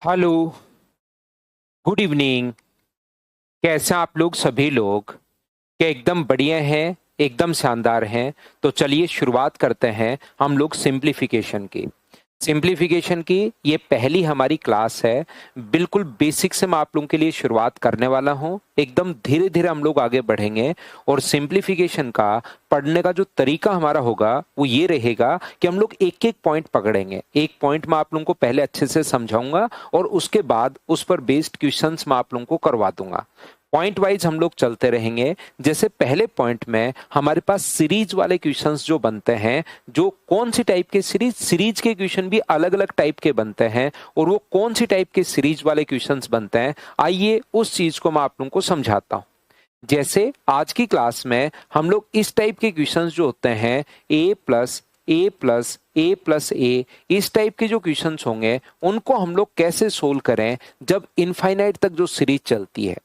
Hello. Good evening. कैसे हैं आप लोग सभी लोग? क्या एकदम बढ़िया हैं? एकदम शानदार हैं। तो चलिए शुरुआत करते हैं हम लोग सिंप्लीफिकेशन की ये पहली हमारी क्लास है। बिल्कुल बेसिक से मैं आप लोगों के लिए शुरुआत करने वाला हूं। एकदम धीरे धीरे हम लोग आगे बढ़ेंगे। और सिंप्लीफिकेशन का पढ़ने का जो तरीका हमारा होगा वो ये रहेगा कि हम लोग एक एक पॉइंट पकड़ेंगे। एक पॉइंट मैं आप लोगों को पहले अच्छे से समझाऊंगा और उसके बाद उस पर बेस्ड क्वेश्चंस मैं आप लोगों को करवा दूंगा। पॉइंट वाइज हम लोग चलते रहेंगे। जैसे पहले पॉइंट में हमारे पास सीरीज वाले क्वेश्चंस जो बनते हैं, जो कौन सी टाइप के सीरीज के क्वेश्चन भी अलग अलग टाइप के बनते हैं और वो कौन सी टाइप के सीरीज वाले क्वेश्चंस बनते हैं, आइए उस चीज को मैं आप लोगों को समझाता हूं। जैसे आज की क्लास में हम लोग इस टाइप के क्वेश्चंस जो होते हैं, ए प्लस ए प्लस ए प्लस ए, इस टाइप के जो क्वेश्चंस होंगे उनको हम लोग कैसे सोल्व करें जब इनफाइनाइट तक जो सीरीज चलती है।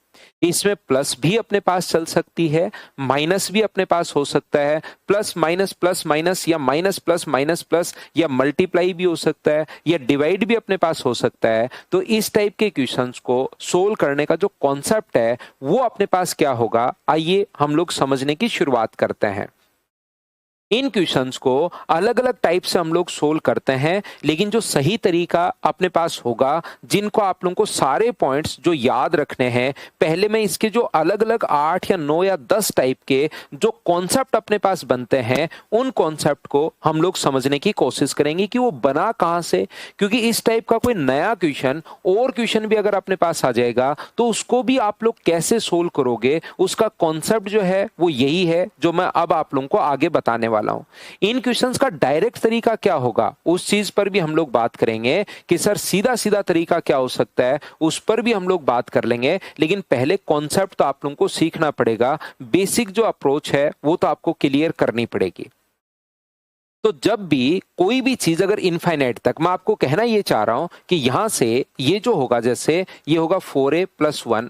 इसमें प्लस भी अपने पास चल सकती है, माइनस भी अपने पास हो सकता है, प्लस माइनस या माइनस प्लस या मल्टीप्लाई भी हो सकता है या डिवाइड भी अपने पास हो सकता है। तो इस टाइप के क्वेश्चंस को सोल्व करने का जो कॉन्सेप्ट है वो अपने पास क्या होगा, आइए हम लोग समझने की शुरुआत करते हैं। इन क्वेश्चंस को अलग अलग टाइप से हम लोग सोल्व करते हैं, लेकिन जो सही तरीका अपने पास होगा, जिनको आप लोगों को सारे पॉइंट्स जो याद रखने हैं, पहले में इसके जो अलग अलग 8 या 9 या 10 टाइप के जो कॉन्सेप्ट अपने पास बनते हैं, उन कॉन्सेप्ट को हम लोग समझने की कोशिश करेंगे कि वो बना कहां से। क्योंकि इस टाइप का कोई नया क्वेश्चन और क्वेश्चन भी अगर अपने पास आ जाएगा तो उसको भी आप लोग कैसे सोल्व करोगे, उसका कॉन्सेप्ट जो है वो यही है जो मैं अब आप लोगों को आगे बताने वाला हूं। इन क्वेश्चंस का डायरेक्ट तरीका क्या होगा उस चीज पर भी हम लोग बात करेंगे कि सर सीधा सीधा तरीका क्या हो सकता है, उस पर भी हम लोग बात कर लेंगे। लेकिन पहले कॉन्सेप्ट तो आप लोगों को सीखना पड़ेगा। बेसिक जो अप्रोच है वो तो आपको क्लियर करनी पड़ेगी। तो जब भी कोई भी चीज अगर इनफाइनाइट तक, मैं आपको कहना ये चाह रहा हूं कि यहां से ये जो होगा, जैसे ये होगा 4a+1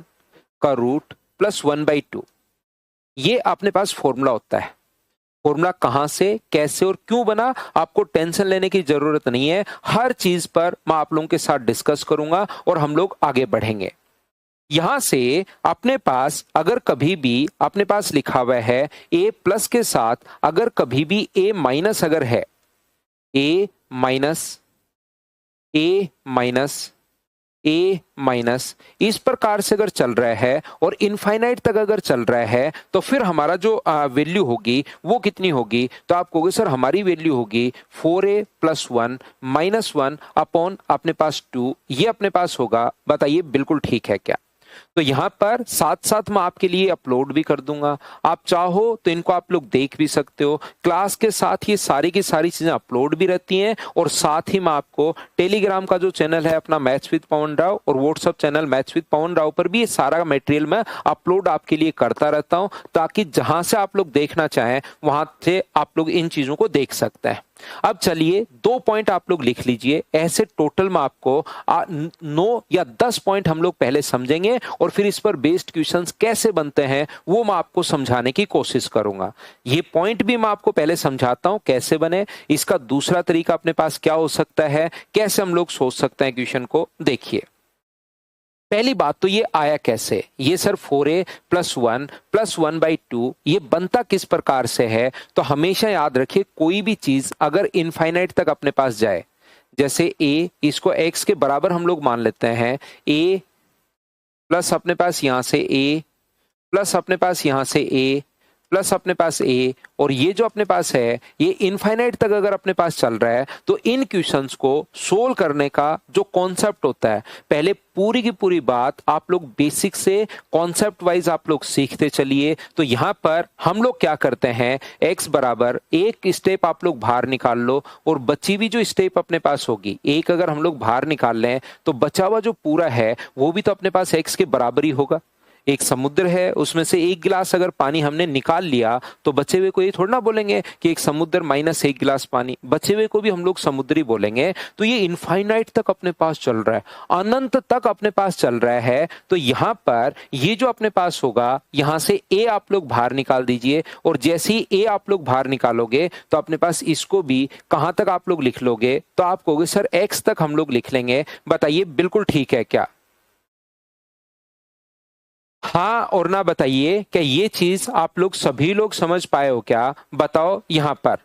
का रूट +1/2, ये अपने पास फॉर्मूला होता है। फॉर्मूला कहां से, कैसे और क्यों बना, आपको टेंशन लेने की जरूरत नहीं है। हर चीज पर मैं आप लोगों के साथ डिस्कस करूंगा और हम लोग आगे बढ़ेंगे। यहां से अपने पास अगर कभी भी अपने पास लिखा हुआ है ए प्लस के साथ अगर कभी भी ए माइनस अगर है, ए माइनस ए माइनस ए माइनस, इस प्रकार से अगर चल रहा है और इनफाइनाइट तक अगर चल रहा है, तो फिर हमारा जो वैल्यू होगी वो कितनी होगी, तो आप कहोगे सर हमारी वैल्यू होगी 4a+1 -1 अपॉन अपने पास 2, ये अपने पास होगा। बताइए बिल्कुल ठीक है क्या? तो यहां पर साथ साथ मैं आपके लिए अपलोड भी कर दूंगा। आप चाहो तो इनको आप लोग देख भी सकते हो। क्लास के साथ ये सारी की सारी चीजें अपलोड भी रहती हैं और साथ ही मैं आपको टेलीग्राम का जो चैनल है अपना मैथ्स विद पवन राव और व्हाट्सएप चैनल मैथ्स विद पवन राव पर भी ये सारा मटेरियल मैं अपलोड आपके लिए करता रहता हूं, ताकि जहां से आप लोग देखना चाहें वहां से आप लोग इन चीजों को देख सकते हैं। अब चलिए 2 पॉइंट आप लोग लिख लीजिए। ऐसे टोटल में आपको 9 या 10 पॉइंट हम लोग पहले समझेंगे और फिर इस पर बेस्ड क्वेश्चंस कैसे बनते हैं वो मैं आपको समझाने की कोशिश करूंगा। ये पॉइंट भी मैं आपको पहले समझाता हूं कैसे बने, इसका दूसरा तरीका अपने पास क्या हो सकता है, कैसे हम लोग सोच सकते हैं क्वेश्चन को। देखिए पहली बात तो ये आया कैसे, ये सर 4a+1 +1/2 ये बनता किस प्रकार से है। तो हमेशा याद रखिए कोई भी चीज अगर इनफाइनाइट तक अपने पास जाए, जैसे a इसको x के बराबर हम लोग मान लेते हैं, a प्लस अपने पास यहां से a प्लस अपने पास यहां से a प्लस अपने पास a, और ये जो अपने पास है ये इनफाइनाइट तक अगर अपने पास चल रहा है, तो इन क्वेश्चंस को सोल्व करने का जो कॉन्सेप्ट होता है, पहले पूरी की पूरी बात आप लोग बेसिक से कॉन्सेप्ट वाइज आप लोग सीखते चलिए। तो यहां पर हम लोग क्या करते हैं, x बराबर एक स्टेप आप लोग बाहर निकाल लो और बची हुई जो स्टेप अपने पास होगी, एक अगर हम लोग बाहर निकाल लें तो बचा हुआ जो पूरा है वो भी तो अपने पास x के बराबर ही होगा। एक समुद्र है, उसमें से एक गिलास अगर पानी हमने निकाल लिया तो बचे हुए को ये थोड़ा ना बोलेंगे कि एक समुद्र माइनस एक गिलास पानी, बचे हुए को भी हम लोग समुद्री बोलेंगे। तो ये इनफाइनाइट तक अपने पास चल रहा है, अनंत तक अपने पास चल रहा है। तो यहां पर ये जो अपने पास होगा, यहां से ए आप लोग बाहर निकाल दीजिए, और जैसे ही ए आप लोग बाहर निकालोगे तो अपने पास इसको भी कहां तक आप लोग लिख लोगे, तो आप कहोगे सर एक्स तक हम लोग लिख लेंगे। बताइए बिल्कुल ठीक है क्या? हाँ और ना बताइए क्या ये चीज आप लोग सभी लोग समझ पाए हो क्या? बताओ यहां पर।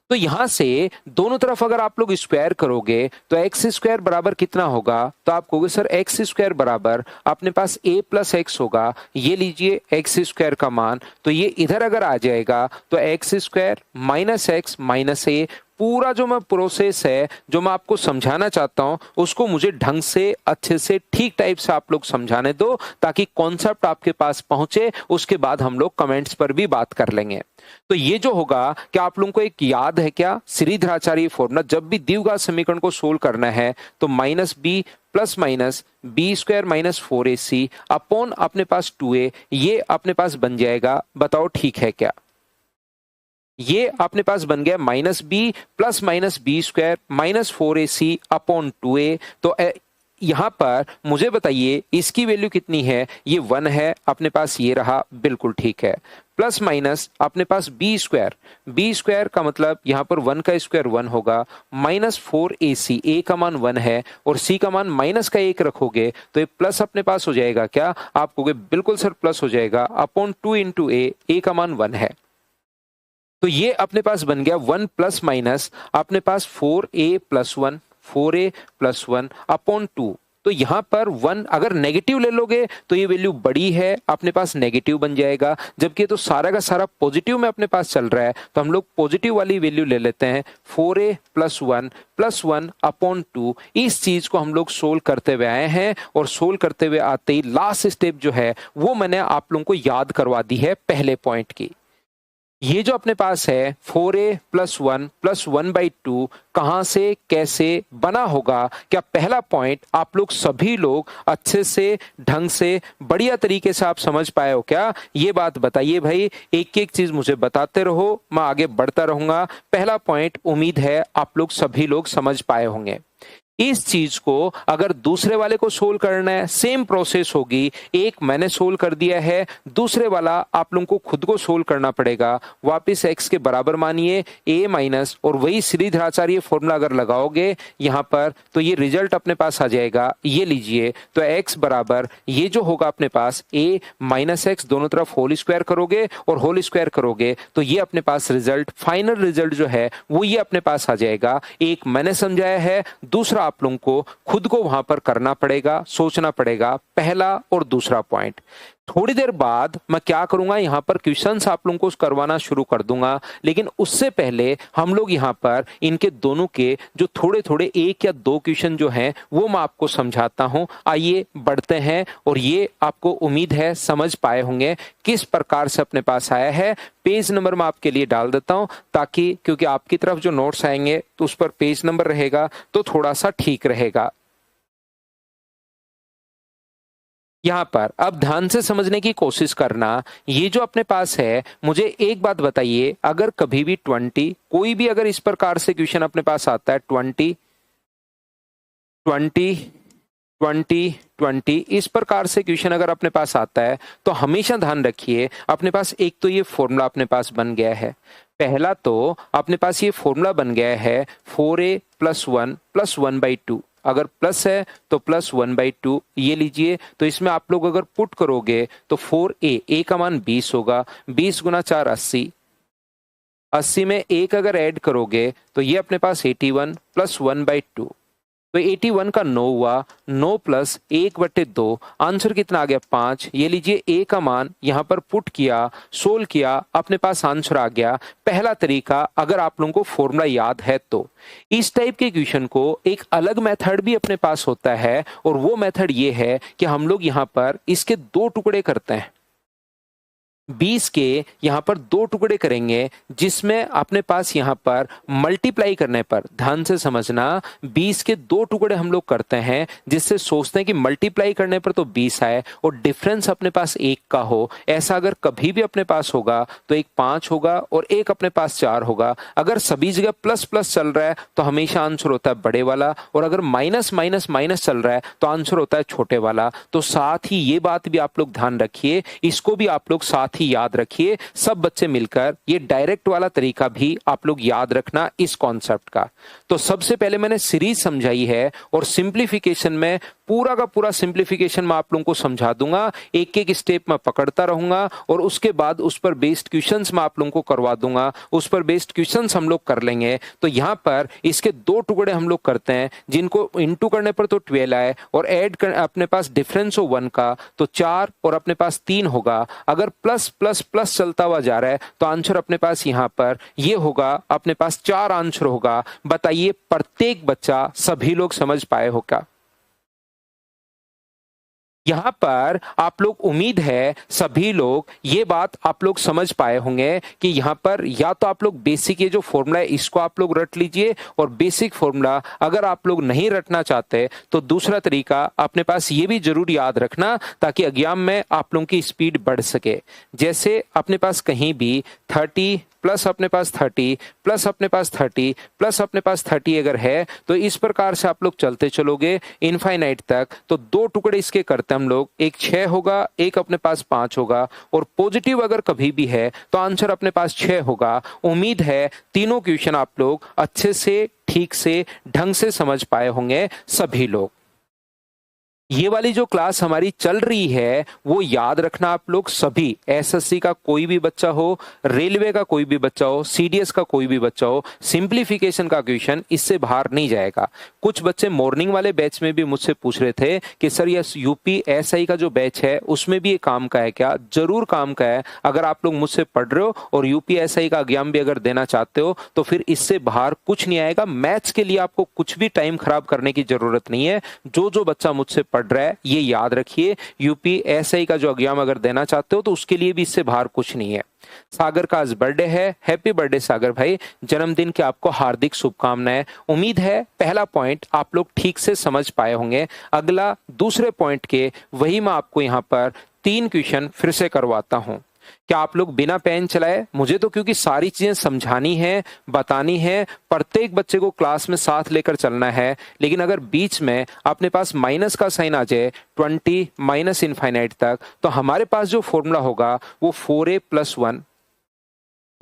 तो यहां से दोनों तरफ अगर आप लोग स्क्वायर करोगे तो एक्स स्क्वायर बराबर कितना होगा? तो आप कहोगे सर एक्स स्क्वायर बराबर अपने पास ए प्लस एक्स होगा। ये लीजिए एक्स स्क्वायर का मान, तो ये इधर अगर आ जाएगा तो X square minus X minus A. पूरा जो मैं प्रोसेस है, जो मैं आपको समझाना चाहता हूं, उसको मुझे ढंग से अच्छे से ठीक टाइप से आप लोग समझाने दो, ताकि कॉन्सेप्ट आपके पास पहुंचे। उसके बाद हम लोग कमेंट्स पर भी बात कर लेंगे। तो ये जो होगा, क्या आप लोगों को एक याद है क्या श्रीधराचार्य फॉर्मूला? जब भी द्विघात समीकरण को सोल्व करना है तो minus b plus minus b square minus 4ac upon अपने पास 2a, ये अपने पास बन जाएगा। बताओ ठीक है क्या? ये अपने पास बन गया minus b plus minus b square minus 4ac upon 2a। तो यहां पर मुझे बताइए इसकी वैल्यू कितनी है? ये 1 है, अपने पास ये रहा, बिल्कुल ठीक है। प्लस माइनस अपने पास बी स्क्वायर का मतलब यहां पर 1 का स्क्वायर 1 होगा, माइनस 4ac, ए का मान 1 है और सी का मान माइनस का 1 रखोगे तो ये प्लस अपने पास हो जाएगा क्या? आप कहोगे बिल्कुल सर प्लस हो जाएगा, अपॉन 2 इंटू ए का मान 1 है। तो ये अपने पास बन गया 1 प्लस माइनस अपने पास 4a प्लस 1 अपॉन 2। तो यहां पर 1 अगर नेगेटिव ले लोगे तो ये वैल्यू बड़ी है, अपने पास नेगेटिव बन जाएगा, जबकि तो सारा का सारा पॉजिटिव में अपने पास चल रहा है, तो हम लोग पॉजिटिव वाली वैल्यू ले लेते हैं 4a प्लस 1 अपॉन 2। इस चीज को हम लोग सोल्व करते हुए आए हैं, और सोल्व करते हुए आते ही लास्ट स्टेप जो है वो मैंने आप लोगों को याद करवा दी है पहले पॉइंट की। ये जो अपने पास है 4a प्लस 1/2 कहां से कैसे बना होगा? क्या पहला पॉइंट आप लोग सभी लोग अच्छे से ढंग से बढ़िया तरीके से आप समझ पाए हो क्या? ये बात बताइए भाई, एक एक चीज मुझे बताते रहो, मैं आगे बढ़ता रहूंगा। पहला पॉइंट उम्मीद है आप लोग सभी लोग समझ पाए होंगे। इस चीज को अगर दूसरे वाले को सोल्व करना है, सेम प्रोसेस होगी। एक मैंने सोल्व कर दिया है, दूसरे वाला आप लोगों को खुद को सोल्व करना पड़ेगा। वापस x के बराबर मानिए a माइनस, और वही श्रीधराचार्य फॉर्मूला अगर लगाओगे यहां पर तो ये रिजल्ट अपने पास आ जाएगा। ये लीजिए, तो x बराबर ये जो होगा अपने पास a माइनस एक्स, दोनों तरफ होल स्क्वायर करोगे और होल स्क्वायर करोगे तो ये अपने पास रिजल्ट, फाइनल रिजल्ट जो है वो ये अपने पास आ जाएगा। एक मैंने समझाया है, दूसरा आप लोगों को खुद को वहां पर करना पड़ेगा, सोचना पड़ेगा, पहला और दूसरा पॉइंट। थोड़ी देर बाद मैं क्या करूंगा, यहां पर क्वेश्चंस आप लोगों को करवाना शुरू कर दूंगा, लेकिन उससे पहले हम लोग यहां पर इनके दोनों के जो थोड़े थोड़े 1 या 2 क्वेश्चन जो हैं वो मैं आपको समझाता हूं। आइए बढ़ते हैं, और ये आपको उम्मीद है समझ पाए होंगे किस प्रकार से अपने पास आया है। पेज नंबर मैं आपके लिए डाल देता हूं, ताकि क्योंकि आपकी तरफ जो नोट्स आएंगे तो उस पर पेज नंबर रहेगा तो थोड़ा सा ठीक रहेगा। यहां पर अब ध्यान से समझने की कोशिश करना। ये जो अपने पास है, मुझे एक बात बताइए, अगर कभी भी 20 कोई भी अगर इस प्रकार से क्वेश्चन अपने पास आता है 20 20 20 20 इस प्रकार से क्वेश्चन अगर अपने पास आता है तो हमेशा ध्यान रखिए, अपने पास एक तो ये फॉर्मूला अपने पास बन गया है। पहला तो अपने पास ये फॉर्मूला बन गया है 4a प्लस 1/2। अगर प्लस है तो प्लस 1/2, ये लीजिए। तो इसमें आप लोग अगर पुट करोगे तो 4a का मान 20 होगा, 20 गुना 4 80, 80 में एक अगर ऐड करोगे तो ये अपने पास 81 प्लस 1/2। तो 81 का 9 हुआ, 9 प्लस 1/2, आंसर कितना आ गया 5। ये लीजिए ए का मान यहां पर पुट किया, सोल्व किया, अपने पास आंसर आ गया। पहला तरीका, अगर आप लोगों को फॉर्मूला याद है तो। इस टाइप के क्वेश्चन को एक अलग मेथड भी अपने पास होता है, और वो मेथड ये है कि हम लोग यहां पर इसके 2 टुकड़े करते हैं। 20 के यहाँ पर 2 टुकड़े करेंगे, जिसमें अपने पास यहाँ पर मल्टीप्लाई करने पर, ध्यान से समझना, 20 के 2 टुकड़े हम लोग करते हैं, जिससे सोचते हैं कि मल्टीप्लाई करने पर तो 20 आए और डिफरेंस अपने पास 1 का हो। ऐसा अगर कभी भी अपने पास होगा तो एक 5 होगा और एक अपने पास 4 होगा। अगर सभी जगह प्लस प्लस चल रहा है तो हमेशा आंसर होता है बड़े वाला, और अगर माइनस माइनस माइनस चल रहा है तो आंसर होता है छोटे वाला। तो साथ ही ये बात भी आप लोग ध्यान रखिए, इसको भी आप लोग साथ ही याद रखिए, सब बच्चे मिलकर ये डायरेक्ट वाला तरीका भी आप लोग याद रखना इस कॉन्सेप्ट का। तो सबसे पहले मैंने सीरीज समझाई है और सिंप्लीफिकेशन में पूरा का पूरा सिंप्लीफिकेशन मैं आप लोगों को समझा दूंगा, एक एक स्टेप मैं पकड़ता रहूंगा और उसके बाद उस पर बेस्ड क्वेश्चंस मैं आप लोगों को करवा दूंगा, उस पर बेस्ड क्वेश्चंस हम लोग कर लेंगे। तो यहां पर इसके 2 टुकड़े हम लोग करते हैं, जिनको इनटू करने पर तो 12 आए और ऐड अपने पास डिफरेंस हो 1 का तो 4 और अपने पास 3 होगा। अगर प्लस प्लस प्लस चलता हुआ जा रहा है तो आंसर अपने पास यहां पर ये होगा, अपने पास 4 आंसर होगा। बताइए प्रत्येक बच्चा, सभी लोग समझ पाए हो क्या? यहां पर आप लोग, उम्मीद है सभी लोग ये बात आप लोग समझ पाए होंगे कि यहां पर या तो आप लोग बेसिक ये जो फॉर्मूला है इसको आप लोग रट लीजिए, और बेसिक फॉर्मूला अगर आप लोग नहीं रटना चाहते तो दूसरा तरीका अपने पास ये भी जरूर याद रखना, ताकि एग्जाम में आप लोगों की स्पीड बढ़ सके। जैसे अपने पास कहीं भी 30 प्लस अपने पास 30 प्लस अपने पास 30 प्लस अपने पास 30 अगर है तो इस प्रकार से आप लोग चलते चलोगे इनफाइनाइट तक। तो 2 टुकड़े इसके करते हम लोग, एक 6 होगा, एक अपने पास 5 होगा, और पॉजिटिव अगर कभी भी है तो आंसर अपने पास 6 होगा। उम्मीद है तीनों क्वेश्चन आप लोग अच्छे से, ठीक से, ढंग से समझ पाए होंगे सभी लोग। ये वाली जो क्लास हमारी चल रही है वो याद रखना आप लोग सभी, एसएससी का कोई भी बच्चा हो, रेलवे का कोई भी बच्चा हो, सीडीएस का कोई भी बच्चा हो, सिंप्लीफिकेशन का क्वेश्चन इससे बाहर नहीं जाएगा। कुछ बच्चे मॉर्निंग वाले बैच में भी मुझसे पूछ रहे थे कि सर ये यूपी एसआई का जो बैच है उसमें भी ये काम का है क्या? जरूर काम का है। अगर आप लोग मुझसे पढ़ रहे हो और यूपी एसआई का एग्जाम भी अगर देना चाहते हो तो फिर इससे बाहर कुछ नहीं आएगा। मैथ्स के लिए आपको कुछ भी टाइम खराब करने की जरूरत नहीं है। जो बच्चा मुझसे पढ़ रहा है ये याद रखिए, यूपी एसआई का जो एग्जाम अगर देना चाहते हो तो उसके लिए भी इससे बाहर कुछ नहीं है। सागर का आज बर्थडे है, हैप्पी बर्थडे सागर भाई, जन्मदिन की आपको हार्दिक शुभकामनाएं। उम्मीद है पहला पॉइंट आप लोग ठीक से समझ पाए होंगे। अगला दूसरे पॉइंट के वही मैं आपको यहां पर 3 क्वेश्चन फिर से करवाता हूं। क्या आप लोग बिना पेन चलाए? मुझे तो क्योंकि सारी चीजें समझानी है, बतानी है, प्रत्येक बच्चे को क्लास में साथ लेकर चलना है। लेकिन अगर बीच में अपने पास माइनस का साइन आ जाए 20 माइनस इनफाइनाइट तक, तो हमारे पास जो फॉर्मूला होगा वो 4a प्लस 1,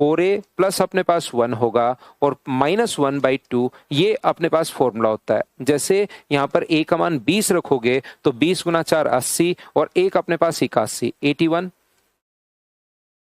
4a प्लस अपने पास 1 होगा और -1/2, ये अपने पास फॉर्मूला होता है। जैसे यहाँ पर a का मान 20 रखोगे तो 20 गुना 4 80 और एक अपने पास 81, 81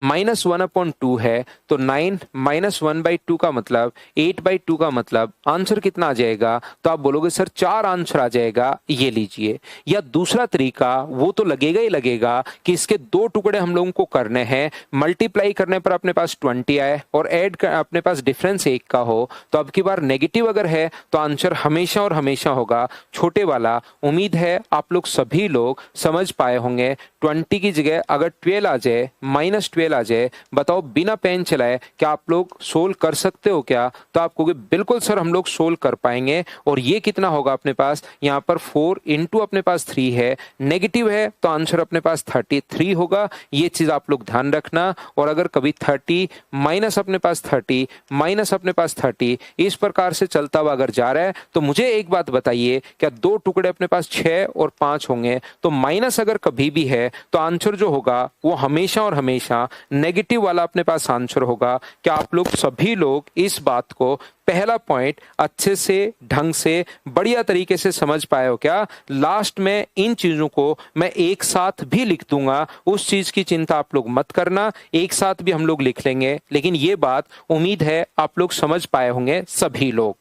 -1/2 है तो 9 -1/2 का मतलब 8/2 का मतलब आंसर कितना आ जाएगा? तो आप बोलोगे सर 4 आंसर आ जाएगा, ये लीजिए। या दूसरा तरीका वो तो लगेगा ही लगेगा कि इसके 2 टुकड़े हम लोगों को करने हैं, मल्टीप्लाई करने पर अपने पास 20 आए और ऐड अपने पास डिफरेंस 1 का हो, तो अब की बार नेगेटिव अगर है तो आंसर हमेशा और हमेशा होगा छोटे वाला। उम्मीद है आप लोग सभी लोग समझ पाए होंगे। 20 की जगह अगर 12 आ जाए, -12 आ जाए, बताओ बिना पेन चलाए क्या आप लोग सोल्व कर सकते हो क्या? तो आप कहोगे बिल्कुल सर हम लोग सोल्व कर पाएंगे। और ये कितना होगा अपने पास? यहाँ पर 4 इंटू अपने पास 3 है, नेगेटिव है तो आंसर अपने पास 33 होगा। ये चीज आप लोग ध्यान रखना। और अगर कभी 30 माइनस अपने पास 30 माइनस अपने पास 30 इस प्रकार से चलता हुआ अगर जा रहा है तो मुझे एक बात बताइए, क्या 2 टुकड़े अपने पास 6 और 5 होंगे? तो माइनस अगर कभी भी है तो आंसर जो होगा वो हमेशा और हमेशा नेगेटिव वाला अपने पास आंसर होगा। क्या आप लोग सभी लोग इस बात को, पहला पॉइंट अच्छे से, ढंग से, बढ़िया तरीके से समझ पाए हो क्या? लास्ट में इन चीजों को मैं एक साथ भी लिख दूंगा, उस चीज की चिंता आप लोग मत करना, एक साथ भी हम लोग लिख लेंगे। लेकिन ये बात उम्मीद है आप लोग समझ पाए होंगे सभी लोग।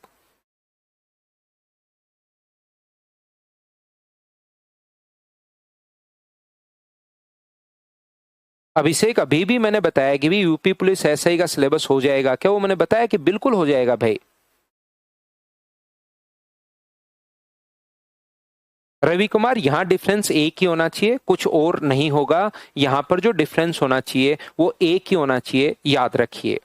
अभिषेक, अभी भी मैंने बताया कि भी यूपी पुलिस एसआई का सिलेबस हो जाएगा क्या? वो मैंने बताया कि बिल्कुल हो जाएगा भाई। रवि कुमार, यहाँ डिफरेंस एक ही होना चाहिए, कुछ और नहीं होगा। यहाँ पर जो डिफरेंस होना चाहिए वो एक ही होना चाहिए, याद रखिए।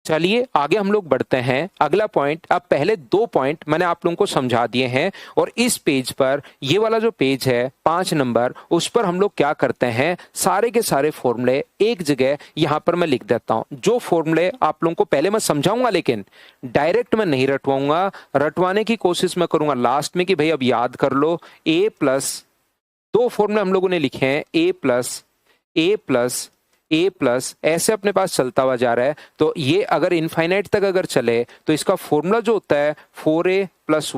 चलिए आगे हम लोग बढ़ते हैं। अगला पॉइंट, अब पहले 2 पॉइंट मैंने आप लोगों को समझा दिए हैं, और इस पेज पर, ये वाला जो पेज है 5 नंबर, उस पर हम लोग क्या करते हैं, सारे के सारे फॉर्मूले एक जगह यहां पर मैं लिख देता हूं। जो फॉर्मूले आप लोगों को पहले मैं समझाऊंगा, लेकिन डायरेक्ट मैं नहीं रटवाऊंगा, रटवाने की कोशिश मैं करूंगा लास्ट में कि भाई अब याद कर लो। ए प्लस, 2 फॉर्मूले हम लोगों ने लिखे हैं, ए प्लस, ए प्लस, ए प्लस, ऐसे अपने पास चलता हुआ जा रहा है। तो ये अगर इनफाइनाइट तक अगर चले तो इसका फॉर्मूला जो होता है 4a प्लस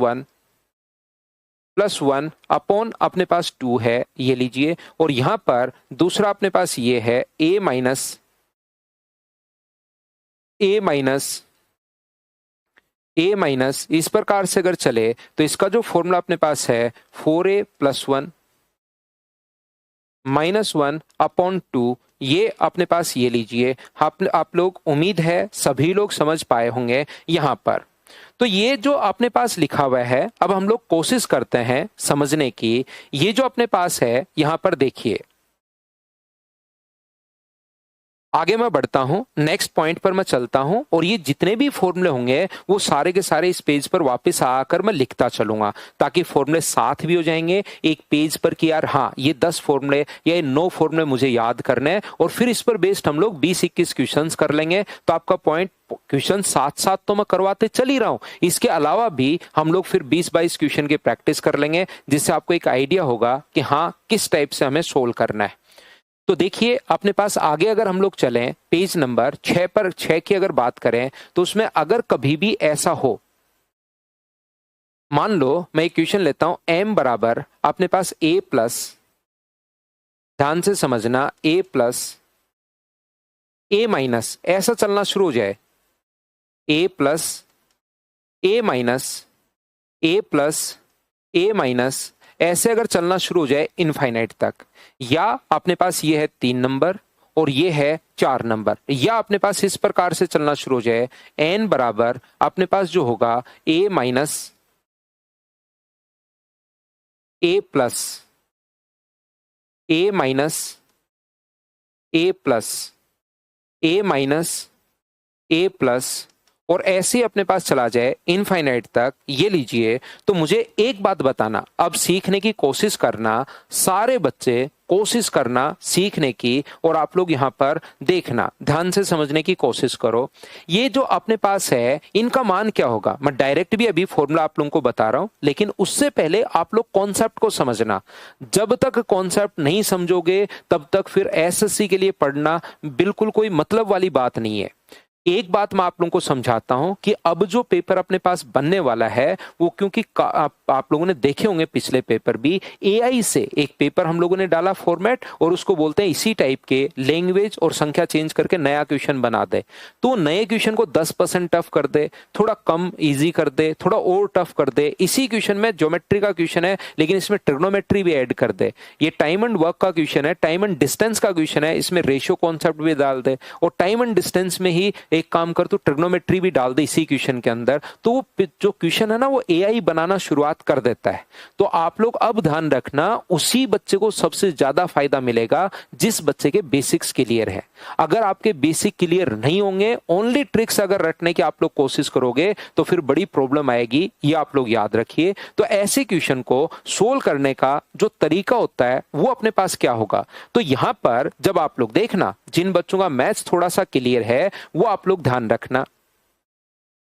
वन अपॉन अपने पास 2 है, ये लीजिए। और यहां पर दूसरा अपने पास ये है a माइनस ए माइनस, इस प्रकार से अगर चले तो इसका जो फॉर्मूला अपने पास है 4a प्लस 1 माइनस 1 अपॉन 2, ये अपने पास ये लीजिए। आप लोग, उम्मीद है सभी लोग समझ पाए होंगे यहां पर। तो ये जो अपने पास लिखा हुआ है, अब हम लोग कोशिश करते हैं समझने की। ये जो अपने पास है यहां पर देखिए, आगे मैं बढ़ता हूं, नेक्स्ट पॉइंट पर मैं चलता हूं, और ये जितने भी फॉर्मूले होंगे वो सारे के सारे इस पेज पर वापस आकर मैं लिखता चलूंगा, ताकि फॉर्मूले साथ भी हो जाएंगे एक पेज पर कि यार हाँ ये 10 फॉर्मूले या ये 9 फॉर्मूले मुझे याद करने हैं, और फिर इस पर बेस्ड हम लोग 20-21 क्वेश्चंस कर लेंगे। तो आपका पॉइंट, क्वेश्चन साथ साथ तो मैं करवाते चल ही रहा हूं, इसके अलावा भी हम लोग फिर 20-22 क्वेश्चन की प्रैक्टिस कर लेंगे, जिससे आपको एक आइडिया होगा कि हाँ किस टाइप से हमें सोल्व करना है। तो देखिए अपने पास आगे अगर हम लोग चलें, पेज नंबर 6 पर, 6 की अगर बात करें तो उसमें अगर कभी भी ऐसा हो, मान लो मैं एक क्वेश्चन लेता हूं, m बराबर अपने पास a प्लस, ध्यान से समझना, a प्लस a माइनस, ऐसा चलना शुरू हो जाए, a plus a minus, a plus a minus, ऐसे अगर चलना शुरू हो जाए इनफाइनाइट तक, या अपने पास ये है 3 नंबर और ये है 4 नंबर, या अपने पास इस प्रकार से चलना शुरू हो जाए, n बराबर अपने पास जो होगा a minus a plus a minus a plus a minus a plus, और ऐसे ही अपने पास चला जाए इनफाइनाइट तक, ये लीजिए। तो मुझे एक बात बताना, अब सीखने की कोशिश करना, सारे बच्चे कोशिश करना सीखने की, और आप लोग यहाँ पर देखना, ध्यान से समझने की कोशिश करो। ये जो अपने पास है इनका मान क्या होगा, मैं डायरेक्ट भी अभी फॉर्मूला आप लोगों को बता रहा हूं, लेकिन उससे पहले आप लोग कॉन्सेप्ट को समझना। जब तक कॉन्सेप्ट नहीं समझोगे तब तक फिर एसएससी के लिए पढ़ना बिल्कुल कोई मतलब वाली बात नहीं है। एक बात मैं आप लोगों को समझाता हूं कि अब जो पेपर अपने पास बनने वाला है वो, क्योंकि आप लोगों ने देखे होंगे पिछले पेपर भी, एआई से एक पेपर हम लोगों ने डाला फॉर्मेट, और उसको बोलते हैं इसी टाइप के लैंग्वेज और संख्या चेंज करके नया क्वेश्चन बना दे। तो नए क्वेश्चन को 10% टफ कर दे, थोड़ा कम इजी कर दे, थोड़ा और टफ कर दे। इसी क्वेश्चन में ज्योमेट्री का क्वेश्चन है लेकिन इसमें ट्रिग्नोमेट्री भी ऐड कर दे। ये टाइम एंड वर्क का क्वेश्चन है, टाइम एंड डिस्टेंस का क्वेश्चन है, इसमें रेशियो कॉन्सेप्ट भी डाल दे, और टाइम एंड डिस्टेंस में ही एक काम कर, तो ट्रिग्नोमेट्री भी डाल दे इसी क्वेश्चन के अंदर। तो वो जो क्वेश्चन है ना वो एआई बनाना शुरुआत कर देता है। तो आप लोग अब ध्यान रखना, उसी बच्चे को सबसे ज्यादा फायदा मिलेगा जिस बच्चे के बेसिक्स क्लियर है। अगर आपके बेसिक क्लियर नहीं होंगे, ओनली ट्रिक्स अगर रटने की आप लोग कोशिश करोगे तो फिर बड़ी प्रॉब्लम आएगी, ये आप लोग याद रखिए। तो ऐसे क्वेश्चन को सोल्व करने का जो तरीका होता है वो अपने पास क्या होगा। तो यहां पर जब आप लोग देखना, जिन बच्चों का मैथ्स थोड़ा सा क्लियर है वो आप लोग ध्यान रखना,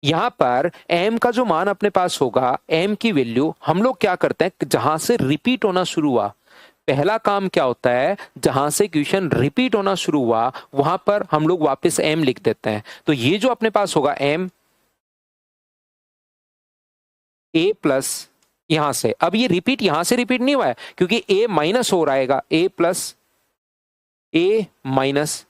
यहां पर m का जो मान अपने पास होगा, m की वैल्यू हम लोग क्या करते हैं, जहां से रिपीट होना शुरू हुआ, पहला काम क्या होता है, जहां से क्वेश्चन रिपीट होना शुरू हुआ वहां पर हम लोग वापस m लिख देते हैं। तो ये जो अपने पास होगा m a प्लस, यहां से, अब ये रिपीट यहां से रिपीट नहीं हुआ है क्योंकि a माइनस हो रहेगा, a प्लस a माइनस,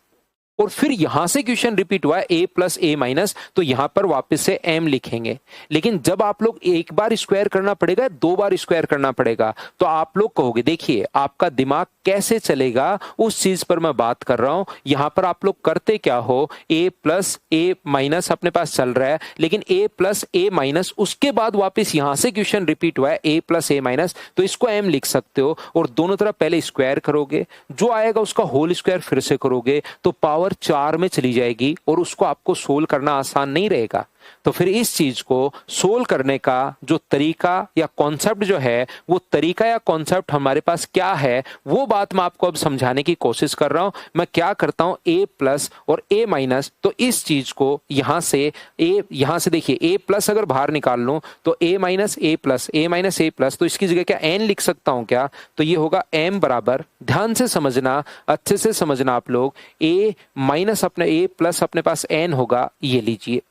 और फिर यहां से क्वेश्चन रिपीट हुआ है a प्लस a माइनस, तो यहां पर वापस से m लिखेंगे। लेकिन जब आप लोग एक बार स्क्वायर करना पड़ेगा, दो बार स्क्वायर करना पड़ेगा, तो आप लोग कहोगे, देखिए आपका दिमाग कैसे चलेगा उस चीज पर मैं बात कर रहा हूं। यहां पर आप लोग करते क्या हो, a प्लस a माइनस अपने पास चल रहा है, लेकिन a प्लस a माइनस, उसके बाद वापस यहां से क्वेश्चन रिपीट हुआ है a प्लस a माइनस, तो इसको m लिख सकते हो और दोनों तरफ पहले स्क्वायर करोगे, जो आएगा उसका होल स्क्वायर फिर से करोगे तो पावर 4 में चली जाएगी और उसको आपको सोल्व करना आसान नहीं रहेगा। तो फिर इस चीज को सोल्व करने का जो तरीका या कॉन्सेप्ट जो है, वो तरीका या कॉन्सेप्ट हमारे पास क्या है, वो बात मैं आपको अब समझाने की कोशिश कर रहा हूं। मैं क्या करता हूं, a प्लस और a माइनस, तो इस चीज को यहां से देखिए a प्लस अगर बाहर निकाल लूं तो a minus a minus a plus, तो इसकी जगह क्या n लिख सकता हूं क्या, तो ये होगा m बराबर, ध्यान से समझना, अच्छे से समझना आप लोग, a माइनस अपने a प्लस अपने पास n होगा, ये लीजिए।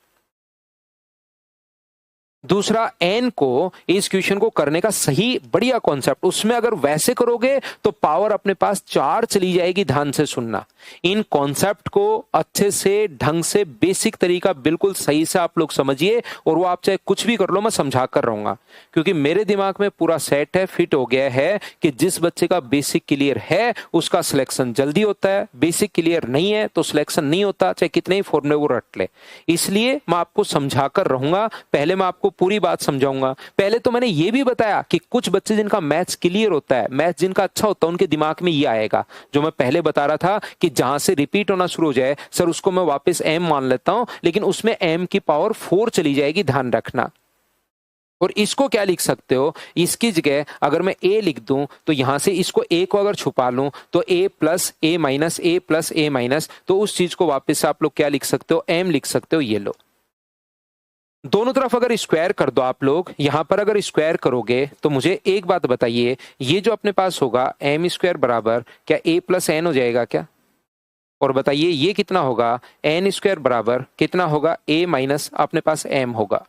दूसरा, एन को, इस क्वेश्चन को करने का सही बढ़िया कॉन्सेप्ट, उसमें अगर वैसे करोगे तो पावर अपने पास 4 चली जाएगी। ध्यान से सुनना, इन कॉन्सेप्ट को अच्छे से, ढंग से, बेसिक तरीका बिल्कुल सही से आप लोग समझिए, और वो आप चाहे कुछ भी कर लो, मैं समझा कर रहूंगा, क्योंकि मेरे दिमाग में पूरा सेट है, फिट हो गया है कि जिस बच्चे का बेसिक क्लियर है उसका सिलेक्शन जल्दी होता है, बेसिक क्लियर नहीं है तो सिलेक्शन नहीं होता, चाहे कितने ही फॉर्मूले वो रट ले। इसलिए मैं आपको समझा कर रहूंगा, पहले मैं आपको पूरी बात समझाऊंगा। पहले तो मैंने ये भी बताया कि कुछ बच्चे जिनका मैथ्स क्लियर होता है, मैथ्स जिनका अच्छा होता है, उनके दिमाग में ये आएगा जो मैं पहले बता रहा था कि जहां से रिपीट होना शुरू हो जाए सर उसको मैं वापस m मान लेता हूं, लेकिन उसमें m की पावर 4 चली जाएगी, ध्यान रखना। और इसको क्या लिख सकते हो, इसकी जगह अगर मैं a लिख दूं तो यहां से इसको a को अगर छुपा लूं तो a plus a minus, a plus a minus, तो उस चीज को वापस से आप लोग क्या लिख सकते हो, m लिख सकते हो। ये लो, दोनों तरफ अगर स्क्वायर कर दो आप लोग, यहां पर अगर स्क्वायर करोगे तो मुझे एक बात बताइए, ये जो अपने पास होगा एम स्क्वायर बराबर क्या a प्लस एन हो जाएगा क्या? और बताइए ये कितना होगा, एन स्क्वायर बराबर कितना होगा, a माइनस अपने पास m होगा।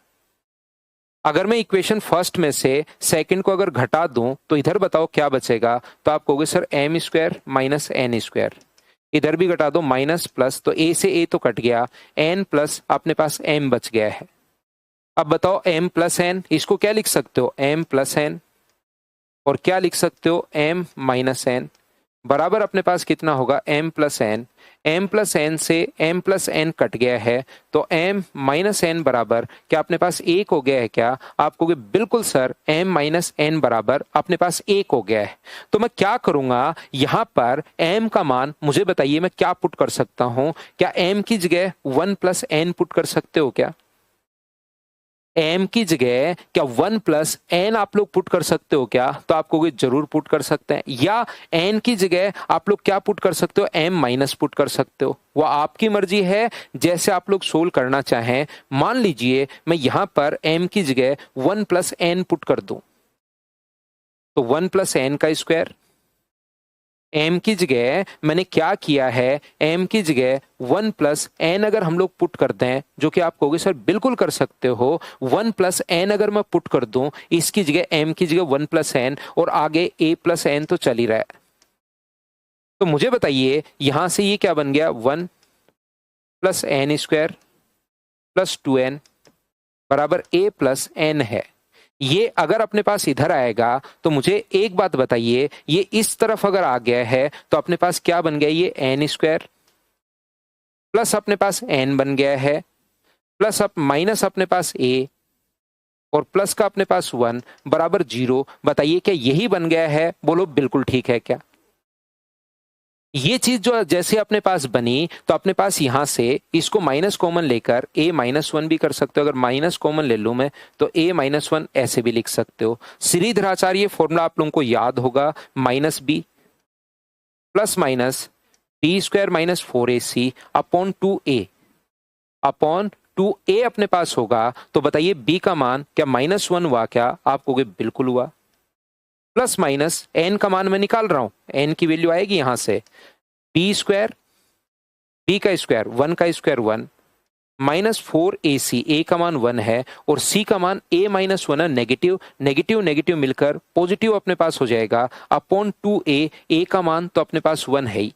अगर मैं इक्वेशन फर्स्ट में से सेकंड को अगर घटा दूं तो इधर बताओ क्या बचेगा, तो आप कहोगे sir m square minus n square, इधर भी घटा दो माइनस प्लस, तो a से a तो कट गया, n प्लस अपने पास m बच गया है। अब बताओ m प्लस एन, इसको क्या लिख सकते हो, m प्लस एन, और क्या लिख सकते हो, m माइनस एन, बराबर अपने पास कितना होगा, m plus n. m plus n से m प्लस एन कट गया है, तो m माइनस एन बराबर क्या अपने पास 1 हो गया है क्या? आप कहोगे बिल्कुल सर, m माइनस एन बराबर अपने पास 1 हो गया है। तो मैं क्या करूंगा, यहां पर m का मान मुझे बताइए मैं क्या पुट कर सकता हूं, क्या m की जगह 1 प्लस एन पुट कर सकते हो क्या? m की जगह क्या 1 प्लस एन आप लोग पुट कर सकते हो क्या? तो आप कहोगे जरूर पुट कर सकते हैं। या n की जगह आप लोग क्या पुट कर सकते हो, m माइनस पुट कर सकते हो, वो आपकी मर्जी है, जैसे आप लोग सोल्व करना चाहें। मान लीजिए मैं यहां पर m की जगह 1 प्लस एन पुट कर दूं, तो 1 प्लस एन का स्क्वायर, m की जगह मैंने क्या किया है, m की जगह 1 प्लस एन अगर हम लोग पुट कर दें, जो कि आप कहोगे सर बिल्कुल कर सकते हो, 1 प्लस एन अगर मैं पुट कर दूं, इसकी जगह m की जगह 1 प्लस एन, और आगे a प्लस एन तो चल ही रहा है। तो मुझे बताइए यहां से ये क्या बन गया, 1 plus N square plus 2n बराबर a प्लस एन है। ये अगर अपने पास इधर आएगा तो मुझे एक बात बताइए, ये इस तरफ अगर आ गया है तो अपने पास क्या बन गया, ये एन स्क्वायर प्लस अपने पास एन बन गया है, प्लस अप माइनस अपने पास a, और प्लस का अपने पास 1 बराबर 0। बताइए क्या यही बन गया है? बोलो बिल्कुल ठीक है क्या? ये चीज जो जैसे अपने पास बनी, तो अपने पास यहां से इसको माइनस कॉमन लेकर a माइनस 1 भी कर सकते हो। अगर माइनस कॉमन ले लूं मैं तो a माइनस 1 ऐसे भी लिख सकते हो। श्रीधराचार्य फॉर्मूला आप लोगों को याद होगा, minus b plus minus b square minus 4ac upon 2a, upon 2a अपने पास होगा। तो बताइए b का मान क्या माइनस 1 हुआ क्या? आप कहोगे बिल्कुल हुआ। प्लस माइनस n का मान मैं निकाल रहा हूं, n की वैल्यू आएगी यहां से, बी स्क्वायर, बी का स्क्वायर 1 का स्क्वायर 1 माइनस 4ac, a का मान 1 है और c का मान a माइनस 1 है, नेगेटिव नेगेटिव नेगेटिव मिलकर पॉजिटिव अपने पास हो जाएगा, अपॉन 2a, a का मान तो अपने पास 1 है ही,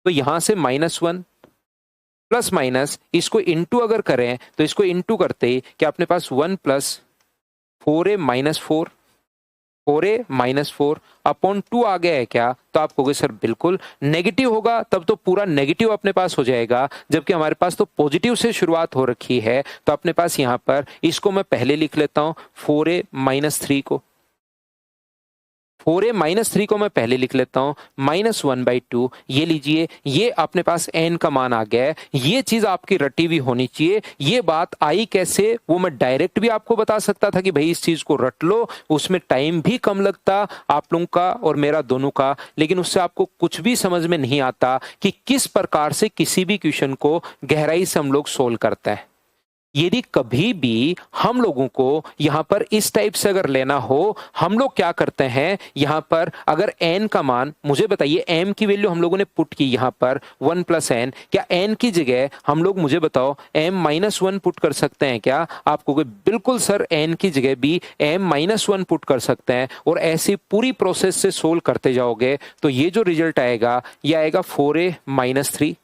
तो यहां से माइनस 1 प्लस माइनस इसको इंटू अगर करें तो इसको इंटू करते ही क्या अपने पास 1 plus 4a minus 4, 4a minus 4 upon 2 आ गया है क्या? तो आप कहोगे सर बिल्कुल। नेगेटिव होगा तब तो पूरा नेगेटिव अपने पास हो जाएगा, जबकि हमारे पास तो पॉजिटिव से शुरुआत हो रखी है। तो अपने पास यहां पर इसको मैं पहले लिख लेता हूं 4a माइनस 3 को, 4a माइनस 3 को मैं पहले लिख लेता हूं -1/2। ये लीजिए, ये अपने पास n का मान आ गया है। ये चीज आपकी रटी हुई होनी चाहिए। ये बात आई कैसे, वो मैं डायरेक्ट भी आपको बता सकता था कि भाई इस चीज को रट लो, उसमें टाइम भी कम लगता आप लोगों का और मेरा दोनों का, लेकिन उससे आपको कुछ भी समझ में नहीं आता कि किस प्रकार से किसी भी क्वेश्चन को गहराई से हम लोग सोल्व करते हैं। यदि कभी भी हम लोगों को यहां पर इस टाइप से अगर लेना हो, हम लोग क्या करते हैं, यहां पर अगर n का मान, मुझे बताइए m की वैल्यू हम लोगों ने पुट की यहां पर 1 प्लस n, क्या n की जगह हम लोग, मुझे बताओ, m माइनस 1 पुट कर सकते हैं क्या? आपको बिल्कुल सर, n की जगह भी m माइनस 1 पुट कर सकते हैं और ऐसी पूरी प्रोसेस से सोल्व करते जाओगे तो ये जो रिजल्ट आएगा ये आएगा 4a minus 3,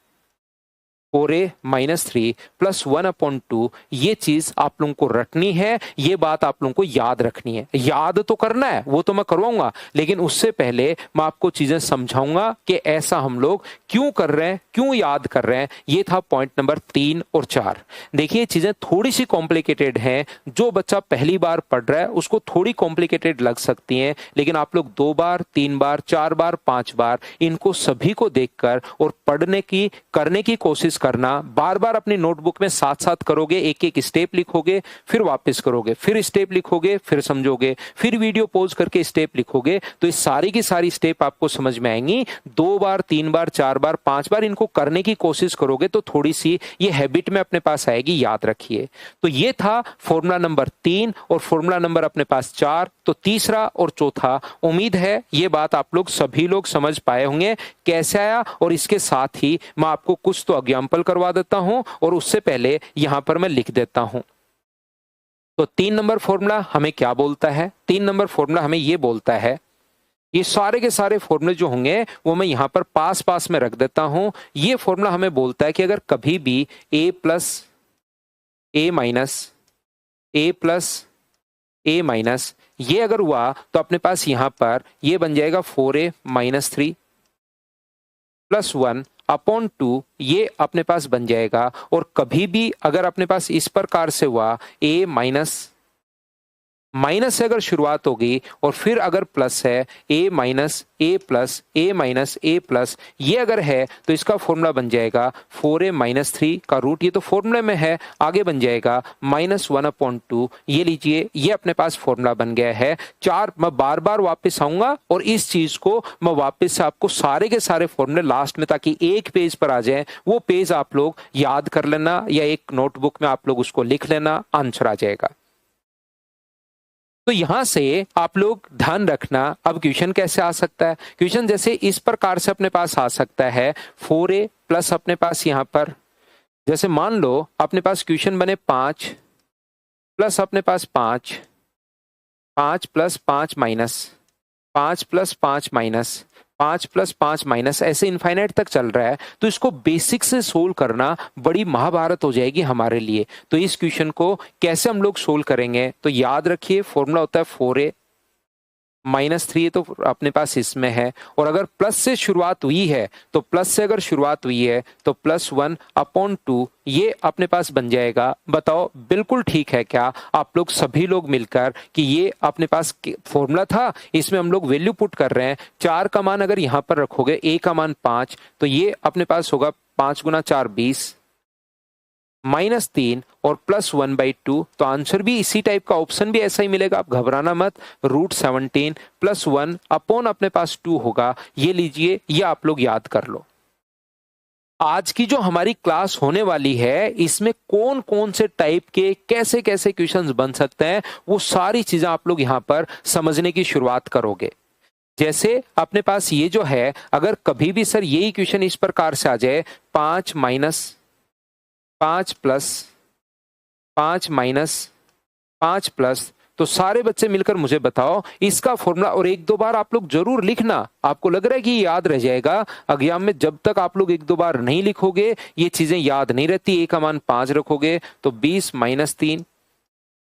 4a minus 3 plus 1/2। ये चीज आप लोगों को रटनी है, ये बात आप लोगों को याद रखनी है। याद तो करना है, वो तो मैं करवाऊंगा, लेकिन उससे पहले मैं आपको चीजें समझाऊंगा कि ऐसा हम लोग क्यों कर रहे हैं, क्यों याद कर रहे हैं। ये था पॉइंट नंबर 3 और 4। देखिए चीजें थोड़ी सी कॉम्प्लिकेटेड हैं, जो बच्चा पहली बार पढ़ रहा है उसको थोड़ी कॉम्प्लिकेटेड लग सकती हैं, लेकिन आप लोग 2 बार, 3 बार, 4 बार, 5 बार इनको सभी को देखकर और पढ़ने की, करने की कोशिश करना। बार बार अपनी नोटबुक में साथ साथ करोगे, एक एक स्टेप लिखोगे, फिर वापस करोगे, फिर स्टेप लिखोगे, फिर समझोगे, फिर वीडियो पॉज करके स्टेप लिखोगे, तो इस सारी की सारी स्टेप आपको समझ में आएंगी। 2 बार, 3 बार, 4 बार, 5 बार इनको करने की कोशिश करोगे तो थोड़ी सी ये हैबिट में अपने पास आएगी, याद रखिए। तो ये था फॉर्मूला नंबर 3 और फॉर्मूला नंबर अपने पास 4। तो तीसरा और चौथा, उम्मीद है ये बात आप लोग सभी लोग समझ पाए होंगे कैसे आया, और इसके साथ ही मैं आपको कुछ तो एग्जाम्पल करवा देता हूं और उससे पहले यहां पर मैं लिख देता हूं। तो 3 नंबर फॉर्मूला हमें क्या बोलता है? 3 नंबर फॉर्मूला हमें यह बोलता है, ये सारे के सारे फॉर्मूले जो होंगे वो मैं यहां पर पास पास में रख देता हूं। ये फॉर्मूला हमें बोलता है कि अगर कभी भी a plus a minus a plus a minus ये अगर हुआ तो अपने पास यहां पर ये बन जाएगा 4a माइनस 3 प्लस 1/2, ये अपने पास बन जाएगा। और कभी भी अगर अपने पास इस प्रकार से हुआ a माइनस से अगर शुरुआत होगी और फिर अगर प्लस है a minus a plus a minus a plus, ये अगर है तो इसका फॉर्मूला बन जाएगा 4a माइनस 3 का रूट, ये तो फॉर्मूले में है, आगे बन जाएगा -1/2। ये लीजिए, ये अपने पास फॉर्मूला बन गया है। 4 मैं बार बार वापस आऊंगा और इस चीज को मैं वापस से आपको सारे के सारे फॉर्मूले लास्ट में, ताकि एक पेज पर आ जाए, वो पेज आप लोग याद कर लेना या एक नोटबुक में आप लोग उसको लिख लेना, आंसर आ जाएगा। तो यहां से आप लोग ध्यान रखना, अब क्वेश्चन कैसे आ सकता है। क्वेश्चन जैसे इस प्रकार से अपने पास आ सकता है, 4a प्लस अपने पास यहां पर, जैसे मान लो अपने पास क्वेश्चन बने 5 प्लस अपने पास 5, 5 plus 5 minus 5 plus 5 minus 5 plus 5 minus, ऐसे इनफाइनाइट तक चल रहा है। तो इसको बेसिक से सोल्व करना बड़ी महाभारत हो जाएगी हमारे लिए। तो इस क्वेश्चन को कैसे हम लोग सोल्व करेंगे, तो याद रखिए फॉर्मूला होता है 4a माइनस 3, तो अपने पास इसमें है, और अगर प्लस से शुरुआत हुई है तो प्लस से अगर शुरुआत हुई है तो +1/2, ये अपने पास बन जाएगा। बताओ बिल्कुल ठीक है क्या आप लोग सभी लोग मिलकर कि ये अपने पास फॉर्मूला था, इसमें हम लोग वैल्यू पुट कर रहे हैं। 4 का मान अगर यहां पर रखोगे, a का मान 5, तो ये अपने पास होगा 5 गुना 4 20 -3 और +1/2। तो आंसर भी इसी टाइप का, ऑप्शन भी ऐसा ही मिलेगा, आप घबराना मत। √17 प्लस 1 अपॉन अपने पास 2 होगा। ये लीजिए, ये आप लोग याद कर लो। आज की जो हमारी क्लास होने वाली है, इसमें कौन कौन से टाइप के कैसे कैसे क्वेश्चंस बन सकते हैं, वो सारी चीजें आप लोग यहां पर समझने की शुरुआत करोगे। जैसे अपने पास ये जो है, अगर कभी भी सर यही क्वेश्चन इस प्रकार से आ जाए, 5 माइनस 5 प्लस 5 माइनस 5 प्लस, तो सारे बच्चे मिलकर मुझे बताओ इसका फॉर्मूला, और एक दो बार आप लोग जरूर लिखना। आपको लग रहा है कि ये याद रह जाएगा, एग्जाम में जब तक आप लोग एक दो बार नहीं लिखोगे ये चीजें याद नहीं रहती। ए का मान 5 रखोगे तो 20 माइनस 3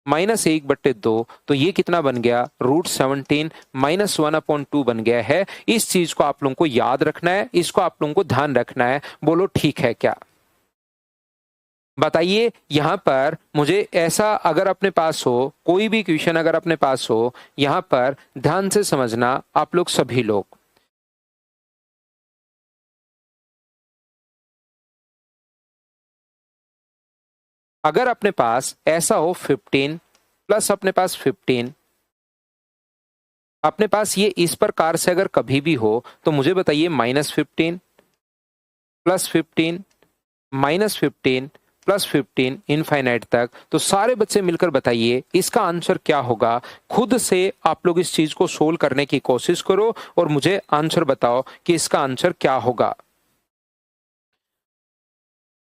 माइनस 1/2, तो ये कितना बन गया, √17 माइनस 1/2 बन गया है। इस चीज को आप लोगों को याद रखना है, इसको आप लोगों को ध्यान रखना है। बोलो ठीक है क्या? बताइए यहां पर मुझे ऐसा अगर अपने पास हो, कोई भी क्वेश्चन अगर अपने पास हो, यहां पर ध्यान से समझना आप लोग सभी लोग। अगर अपने पास ऐसा हो 15 प्लस अपने पास 15, अपने पास ये इस प्रकार से अगर कभी भी हो तो मुझे बताइए -15 प्लस 15 -15 प्लस 15 इनफाइनाइट तक, तो सारे बच्चे मिलकर बताइए इसका आंसर क्या होगा। खुद से आप लोग इस चीज को सोल्व करने की कोशिश करो और मुझे आंसर बताओ कि इसका आंसर क्या होगा।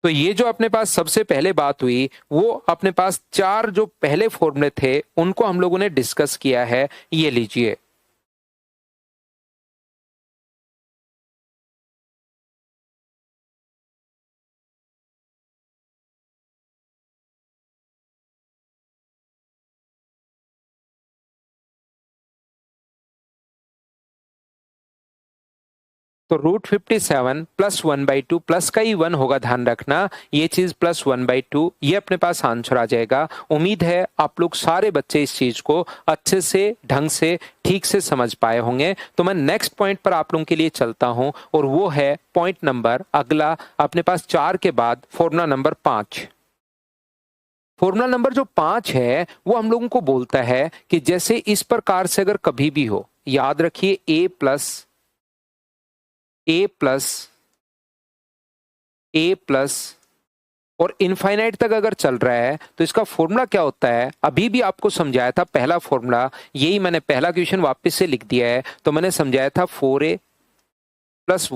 तो ये जो अपने पास सबसे पहले बात हुई वो अपने पास 4 जो पहले फॉर्मूले थे उनको हम लोगों ने डिस्कस किया है, ये लीजिए। तो √57 प्लस 1/2 प्लस का ही 1 होगा, ध्यान रखना ये चीज प्लस 1/2, ये अपने पास आंसर आ जाएगा। उम्मीद है आप लोग सारे बच्चे इस चीज को अच्छे से ढंग से ठीक से समझ पाए होंगे। तो मैं नेक्स्ट पॉइंट पर आप लोगों के लिए चलता हूं और वो है पॉइंट नंबर अगला अपने पास 4 के बाद फॉर्मूला नंबर 5। फॉर्मूला नंबर जो 5 है वो हम लोगों को बोलता है कि जैसे इस प्रकार से अगर कभी भी हो, याद रखिए ए प्लस और इनफाइनाइट तक अगर चल रहा है तो इसका फॉर्मूला क्या होता है। अभी भी आपको समझाया था पहला फॉर्मूला, यही मैंने पहला क्वेश्चन वापस से लिख दिया है। तो मैंने समझाया था 4a प्लस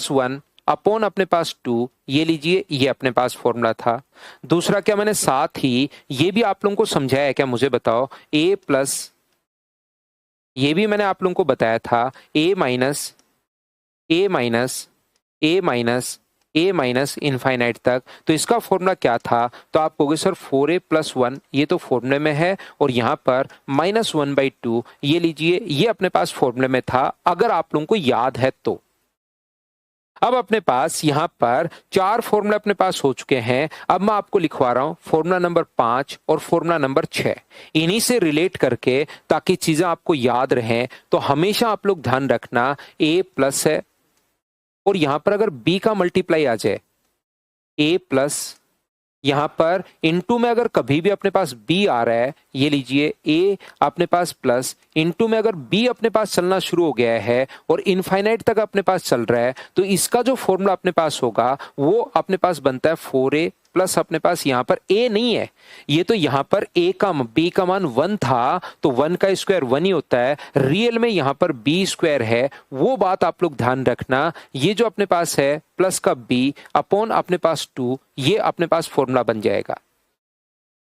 1 अपॉन अपने पास 2, ये लीजिए ये अपने पास फॉर्मूला था। दूसरा क्या मैंने साथ ही ये भी आप लोगों को समझाया है क्या, मुझे बताओ। ए प्लस, ये भी मैंने आप लोगों को बताया था ए माइनस ए माइनस इनफाइनाइट तक। तो इसका फॉर्मूला क्या था, तो आप कहोगे सर 4a प्लस 1 ये तो फॉर्मूले में है, और यहाँ पर -1/2 ये लीजिए ये अपने पास फॉर्मूले में था, अगर आप लोगों को याद है तो। अब अपने पास यहां पर 4 फॉर्मूला अपने पास हो चुके हैं। अब मैं आपको लिखवा रहा हूं फॉर्मूला नंबर 5 और फॉर्मूला नंबर 6, इन्हीं से रिलेट करके ताकि चीजें आपको याद रहें। तो हमेशा आप लोग ध्यान रखना a प्लस है और यहां पर अगर b का मल्टीप्लाई आ जाए a प्लस, यहां पर इनटू में अगर कभी भी अपने पास b आ रहा है, ये लीजिए a अपने पास प्लस इनटू में अगर b अपने पास चलना शुरू हो गया है और इनफाइनाइट तक अपने पास चल रहा है, तो इसका जो फॉर्मूला अपने पास होगा वो अपने पास बनता है 4a प्लस अपने पास यहां पर a नहीं है, ये तो यहां पर b का मान 1 था, तो 1 का स्क्वायर 1 ही होता है। रियल में यहां पर b स्क्वायर है, वो बात आप लोग ध्यान रखना। ये जो अपने पास है प्लस का b अपॉन अपने पास 2, ये अपने पास फॉर्मूला बन जाएगा।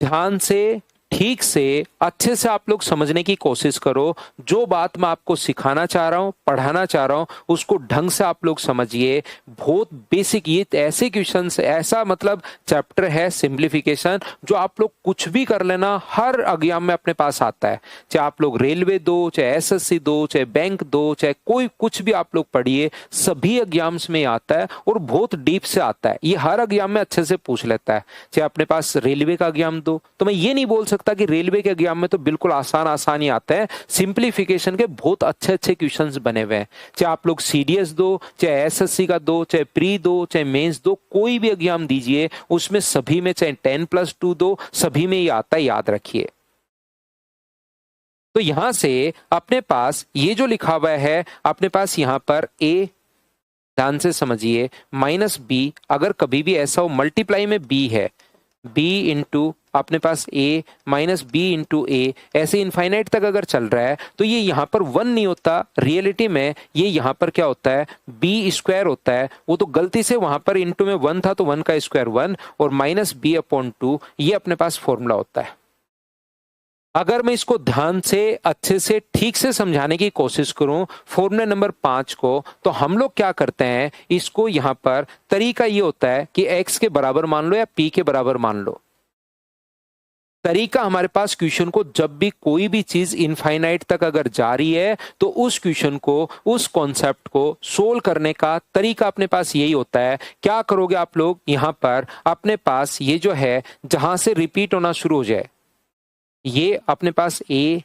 ध्यान से ठीक से अच्छे से आप लोग समझने की कोशिश करो। जो बात मैं आपको सिखाना चाह रहा हूं, पढ़ाना चाह रहा हूं, उसको ढंग से आप लोग समझिए। बहुत बेसिक ये ऐसे क्वेश्चंस, ऐसा मतलब चैप्टर है सिंप्लीफिकेशन, जो आप लोग कुछ भी कर लेना हर एग्जाम में अपने पास आता है। चाहे आप लोग रेलवे दो, चाहे एसएससी दो, चाहे बैंक दो, चाहे कोई कुछ भी आप लोग पढ़िए, सभी एग्जाम्स में आता है और बहुत डीप से आता है। ये हर एग्जाम में अच्छे से पूछ लेता है। चाहे अपने पास रेलवे का एग्जाम दो, तो मैं ये नहीं बोल सकता कि रेलवे के एग्जाम में तो बिल्कुल आसान ही आता है। सिंप्लीफिकेशन के बहुत अच्छे क्वेश्चंस बने हुए हैं। चाहे आप लोग सीडीएस दो, चाहे एसएससी का दो, चाहे प्री दो, चाहे मेंस दो, कोई भी एग्जाम दीजिए उसमें सभी में, चाहे 10+2 दो, सभी में ये आता है, याद रखिए। तो यहां से अपने पास ये जो लिखा हुआ है अपने पास यहां पर a, ध्यान से समझिए, -b, अगर कभी भी ऐसा हो मल्टीप्लाई में b है, b इंटू अपने पास a minus b into a, ऐसे इनफाइनाइट तक अगर चल रहा है तो ये यहाँ पर 1 नहीं होता। रियलिटी में ये यहाँ पर क्या होता है, b स्क्वायर होता है। वो तो गलती से वहां पर इंटू में 1 था, तो 1 का स्क्वायर 1 और -b/2, ये अपने पास फॉर्मूला होता है। अगर मैं इसको ध्यान से अच्छे से ठीक से समझाने की कोशिश करूं फॉर्मूला नंबर 5 को, तो हम लोग क्या करते हैं, इसको यहां पर तरीका ये होता है कि x के बराबर मान लो या p के बराबर मान लो। तरीका हमारे पास क्वेश्चन को जब भी कोई भी चीज इनफाइनाइट तक अगर जा रही है तो उस क्वेश्चन को, उस कॉन्सेप्ट को सोल्व करने का तरीका अपने पास यही होता है। क्या करोगे आप लोग, यहां पर अपने पास ये जो है जहां से रिपीट होना शुरू हो जाए, ये अपने पास a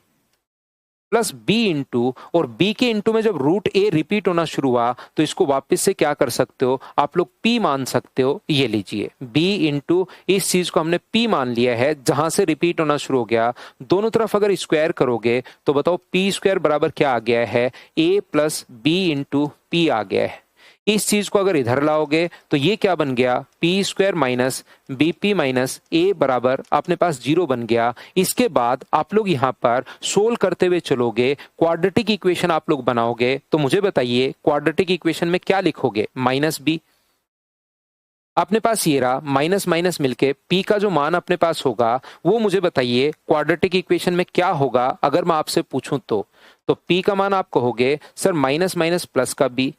प्लस बी इंटू, और b के इंटू में जब रूट a रिपीट होना शुरू हुआ तो इसको वापस से क्या कर सकते हो आप लोग, p मान सकते हो। ये लीजिए b इंटू, इस चीज को हमने p मान लिया है जहां से रिपीट होना शुरू हो गया। दोनों तरफ अगर स्क्वायर करोगे तो बताओ p स्क्वायर बराबर क्या आ गया है, a plus b into p आ गया है। इस चीज को अगर इधर लाओगे तो ये क्या बन गया, P square minus B P minus A बराबर अपने पास 0 बन गया। इसके बाद आप लोग यहाँ पर सोल्व करते हुए चलोगे, क्वाड्रेटिक इक्वेशन आप लोग बनाओगे। तो मुझे बताइए क्वाड्रेटिक इक्वेशन में क्या लिखोगे, माइनस बी। अपने पास ये रहा माइनस माइनस मिलके p का जो मान अपने पास होगा वो मुझे बताइए क्वाड्रेटिक इक्वेशन में क्या होगा अगर मैं आपसे पूछूं तो p का मान आप कहोगे सर माइनस माइनस प्लस का b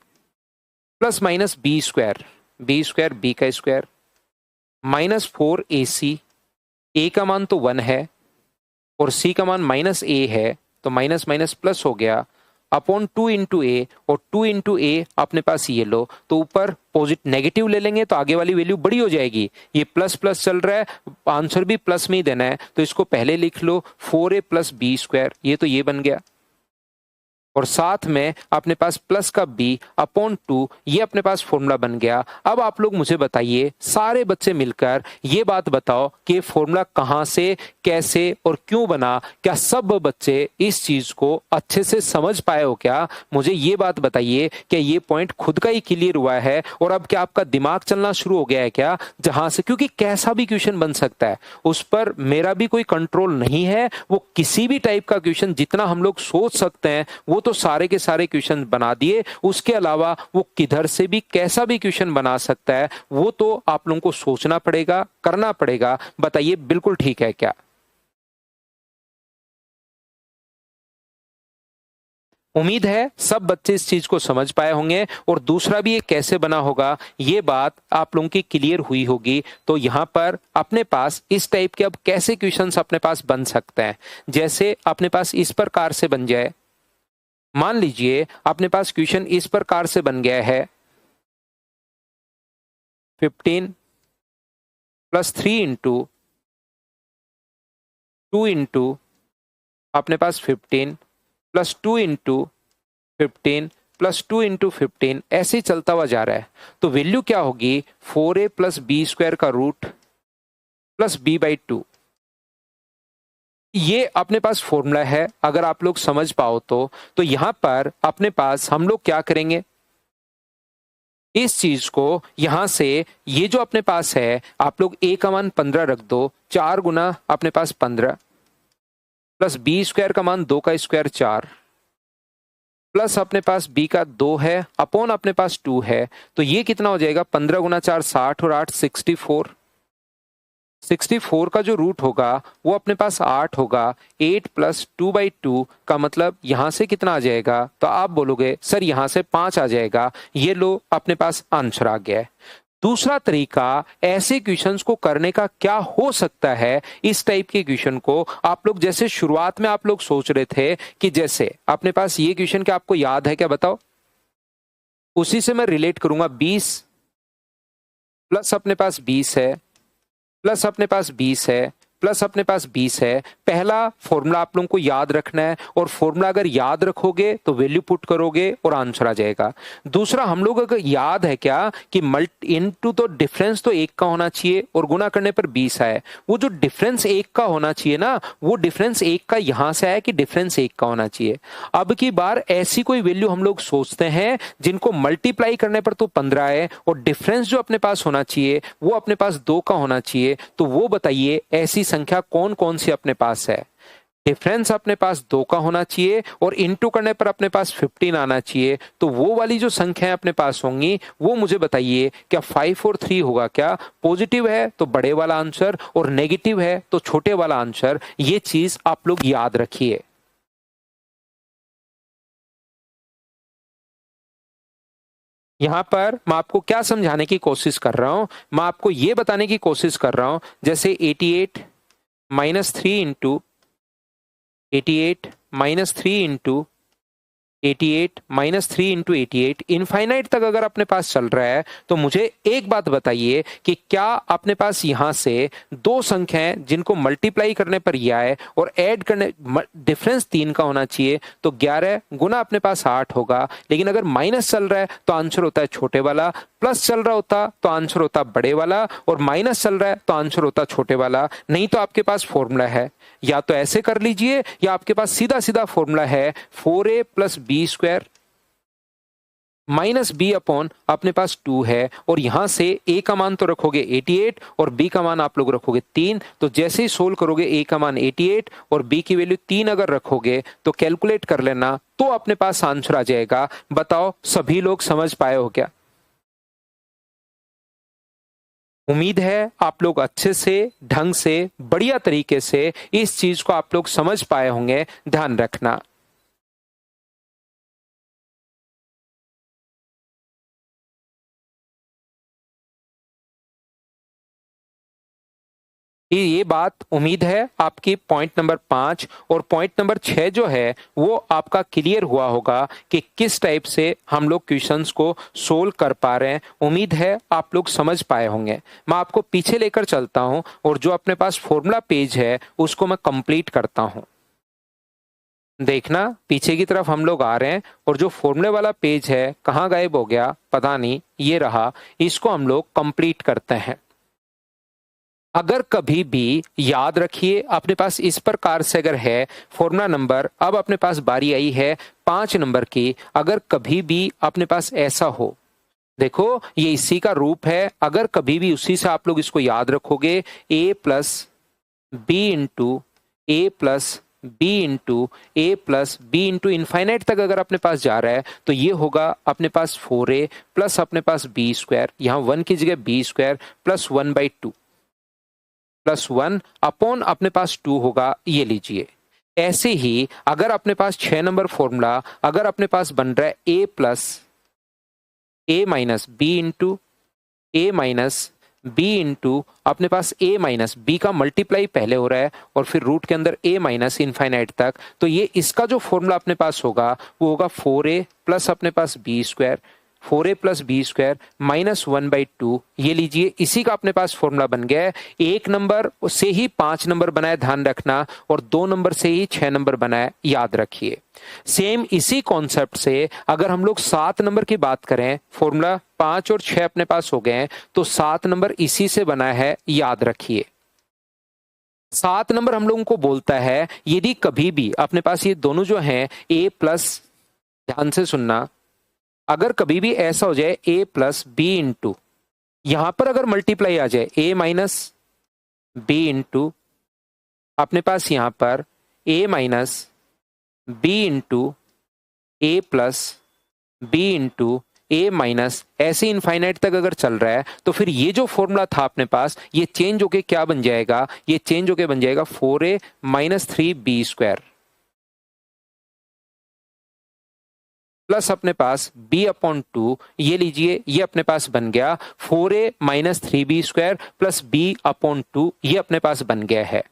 plus minus b square b का स्क्वायर माइनस 4ac, a का मान तो 1 है और c का मान माइनस a है, तो माइनस माइनस प्लस हो गया अपॉन 2 इंटू ए, और 2 इंटू ए अपने पास ये लो तो ऊपर पॉजिटिव नेगेटिव ले लेंगे तो आगे वाली वैल्यू बड़ी हो जाएगी। ये प्लस प्लस चल रहा है, आंसर भी प्लस में ही देना है, तो इसको पहले लिख लो 4a प्लस बी स्क्वायर, ये तो ये बन गया, और साथ में अपने पास प्लस का b अपॉन 2, ये अपने पास फॉर्मूला बन गया। अब आप लोग मुझे बताइए, सारे बच्चे मिलकर ये बात बताओ कि फॉर्मूला कहां से, कैसे और क्यों बना। क्या सब बच्चे इस चीज को अच्छे से समझ पाए हो क्या? मुझे ये बात बताइए कि ये पॉइंट खुद का ही क्लियर हुआ है और अब क्या आपका दिमाग चलना शुरू हो गया है क्या, जहां से, क्योंकि कैसा भी क्वेश्चन बन सकता है, उस पर मेरा भी कोई कंट्रोल नहीं है। वो किसी भी टाइप का क्वेश्चन जितना हम लोग सोच सकते हैं वो तो सारे के सारे क्वेश्चन बना दिए, उसके अलावा वो किधर से भी कैसा भी क्वेश्चन बना सकता है वो तो आप लोगों को सोचना पड़ेगा, करना पड़ेगा। बताइए बिल्कुल ठीक है क्या? उम्मीद है सब बच्चे इस चीज को समझ पाए होंगे, और दूसरा भी ये कैसे बना होगा ये बात आप लोगों की क्लियर हुई होगी। तो यहां पर अपने पास इस टाइप के अब कैसे क्वेश्चंस अपने पास बन सकते हैं, जैसे अपने पास इस प्रकार से बन जाए, मान लीजिए अपने पास क्वेश्चन इस प्रकार से बन गया है 15 प्लस 3 इंटू 2 इंटू अपने पास 15 प्लस 2 इंटू 15 प्लस 2 इंटू 15, ऐसे ही चलता हुआ जा रहा है। तो वैल्यू क्या होगी, 4a प्लस बी स्क्वायर का रूट प्लस b/2। ये अपने पास फॉर्मूला है, अगर आप लोग समझ पाओ तो यहां पर अपने पास हम लोग क्या करेंगे, इस चीज को यहां से ये जो अपने पास है आप लोग a का मान 15 रख दो, 4 गुना अपने पास 15 प्लस बी स्क्वायर का मान 2 का स्क्वायर 4 प्लस अपने पास b का 2 है अपॉन अपने पास 2 है, तो ये कितना हो जाएगा, 15 गुना 4 60 और 8 64। 64 का जो रूट होगा वो अपने पास 8 होगा। 8 प्लस 2/2 का मतलब यहां से कितना आ जाएगा, तो आप बोलोगे सर यहां से 5 आ जाएगा। ये लो अपने पास आंसर आ गया है। दूसरा तरीका ऐसे क्वेश्चंस को करने का क्या हो सकता है, इस टाइप के क्वेश्चन को आप लोग, जैसे शुरुआत में आप लोग सोच रहे थे कि जैसे अपने पास ये क्वेश्चन क्या आपको याद है क्या, बताओ? उसी से मैं रिलेट करूंगा, 20 प्लस अपने पास 20 है प्लस अपने पास 20 है प्लस अपने पास 20 है। पहला फॉर्मूला आप लोगों को याद रखना है, और फॉर्मूला अगर याद रखोगे तो वैल्यू पुट करोगे और आंसर आ जाएगा। दूसरा, हम लोग अगर याद है क्या कि मल्टी इनटू तो डिफरेंस तो 1 का होना चाहिए और गुना करने पर 20 आए, वो जो डिफरेंस 1 का होना चाहिए ना, वो डिफरेंस 1 का यहां से आया कि डिफरेंस 1 का होना चाहिए। अब की बार ऐसी कोई वैल्यू हम लोग सोचते हैं जिनको मल्टीप्लाई करने पर तो 15 आए और डिफरेंस जो अपने पास होना चाहिए वो अपने पास 2 का होना चाहिए। तो वो बताइए ऐसी संख्या कौन कौन सी अपने पास है। डिफरेंस अपने पास 2 का होना चाहिए और इनटू करने पर अपने पास 15 आना चाहिए। तो वो वाली जो संख्याएं अपने पास होंगी वो मुझे बताइए, क्या 5 और 3 होगा क्या? पॉजिटिव है तो बड़े वाला आंसर और नेगेटिव है तो छोटे वाला आंसर। ये चीज आप लोग याद रखिए। यहां पर मैं आपको क्या समझाने की कोशिश कर रहा हूं, मैं आपको यह बताने की कोशिश कर रहा हूं जैसे 88 minus 3 into 88 minus 3 into 88 minus 3 into 88 infinite तक अगर अपने पास चल रहा है तो मुझे एक बात बताइए कि क्या अपने पास यहां से दो संख्याएं जिनको मल्टीप्लाई करने पर यह आए और ऐड करने डिफरेंस 3 का होना चाहिए, तो 11 गुना अपने पास 8 होगा। लेकिन अगर माइनस चल रहा है तो आंसर होता है छोटे वाला, प्लस चल रहा होता तो आंसर होता बड़े वाला, और माइनस चल रहा है तो आंसर होता छोटे वाला। नहीं तो आपके पास फॉर्मूला है, या तो ऐसे कर लीजिए या आपके पास सीधा सीधा फॉर्मूला है 4a plus B square minus b upon अपने पास 2 है, और यहां से a का मान तो रखोगे 88 और b का मान आप लोग रखोगे 3। तो जैसे ही सोल्व करोगे a का मान 88 और b की वैल्यू 3 अगर रखोगे तो कैलकुलेट कर लेना, तो अपने पास आंसर आ जाएगा। बताओ सभी लोग समझ पाए हो क्या? उम्मीद है आप लोग अच्छे से, ढंग से, बढ़िया तरीके से इस चीज को आप लोग समझ पाए होंगे। ध्यान रखना। ये बात उम्मीद है आपकी पॉइंट नंबर 5 और पॉइंट नंबर 6 जो है वो आपका क्लियर हुआ होगा कि किस टाइप से हम लोग क्वेश्चंस को सोल्व कर पा रहे हैं। उम्मीद है आप लोग समझ पाए होंगे। मैं आपको पीछे लेकर चलता हूं और जो अपने पास फॉर्मूला पेज है उसको मैं कंप्लीट करता हूं। देखना पीछे की तरफ हम लोग आ रहे हैं और जो फॉर्मूले वाला पेज है कहाँ गायब हो गया पता नहीं, ये रहा। इसको हम लोग कंप्लीट करते हैं। अगर कभी भी याद रखिए अपने पास इस प्रकार से अगर है फॉर्मूला नंबर, अब अपने पास बारी आई है 5 नंबर की। अगर कभी भी अपने पास ऐसा हो, देखो ये इसी का रूप है, अगर कभी भी उसी से आप लोग इसको याद रखोगे a plus b into a plus b into a plus b into infinite तक अगर अपने पास जा रहा है तो ये होगा अपने पास 4a प्लस अपने पास बी स्क्वायर, यहाँ 1 की जगह b square plus 1/2 plus 1 upon अपने पास 2 होगा, ये लीजिए। ऐसे ही अगर अपने पास 6 नंबर फॉर्मूला अगर अपने पास बन रहा है a plus a minus b into a minus b into अपने पास a माइनस बी का मल्टीप्लाई पहले हो रहा है और फिर रूट के अंदर a माइनस इनफाइनाइट तक, तो ये इसका जो फॉर्मूला अपने पास होगा वो होगा 4a प्लस अपने पास B square 4a plus B square minus 1/2। ये लीजिए इसी का अपने पास फॉर्मूला बन गया है। 1 नंबर से ही 5 नंबर बनाए, ध्यान रखना, और 2 नंबर से ही 6 नंबर बनाए, याद रखिए। सेम इसी कॉन्सेप्ट से अगर हम लोग 7 नंबर की बात करें, फॉर्मूला 5 और 6 अपने पास हो गए हैं, तो 7 नंबर इसी से बना है, याद रखिए। 7 नंबर हम लोगों को बोलता है यदि कभी भी अपने पास ये दोनों जो हैं a प्लस, ध्यान से सुनना, अगर कभी भी ऐसा हो जाए a प्लस बी इंटू, यहां पर अगर मल्टीप्लाई आ जाए a माइनस बी इंटू अपने पास यहां पर a minus b into a plus b into a minus, ऐसे इनफाइनाइट तक अगर चल रहा है तो फिर ये जो फॉर्मूला था अपने पास ये चेंज होके क्या बन जाएगा, ये चेंज होके बन जाएगा 4a minus 3b square plus अपने पास b अपॉन 2। ये लीजिए ये अपने पास बन गया 4a minus 3b square plus b upon 2, ये अपने पास बन गया है।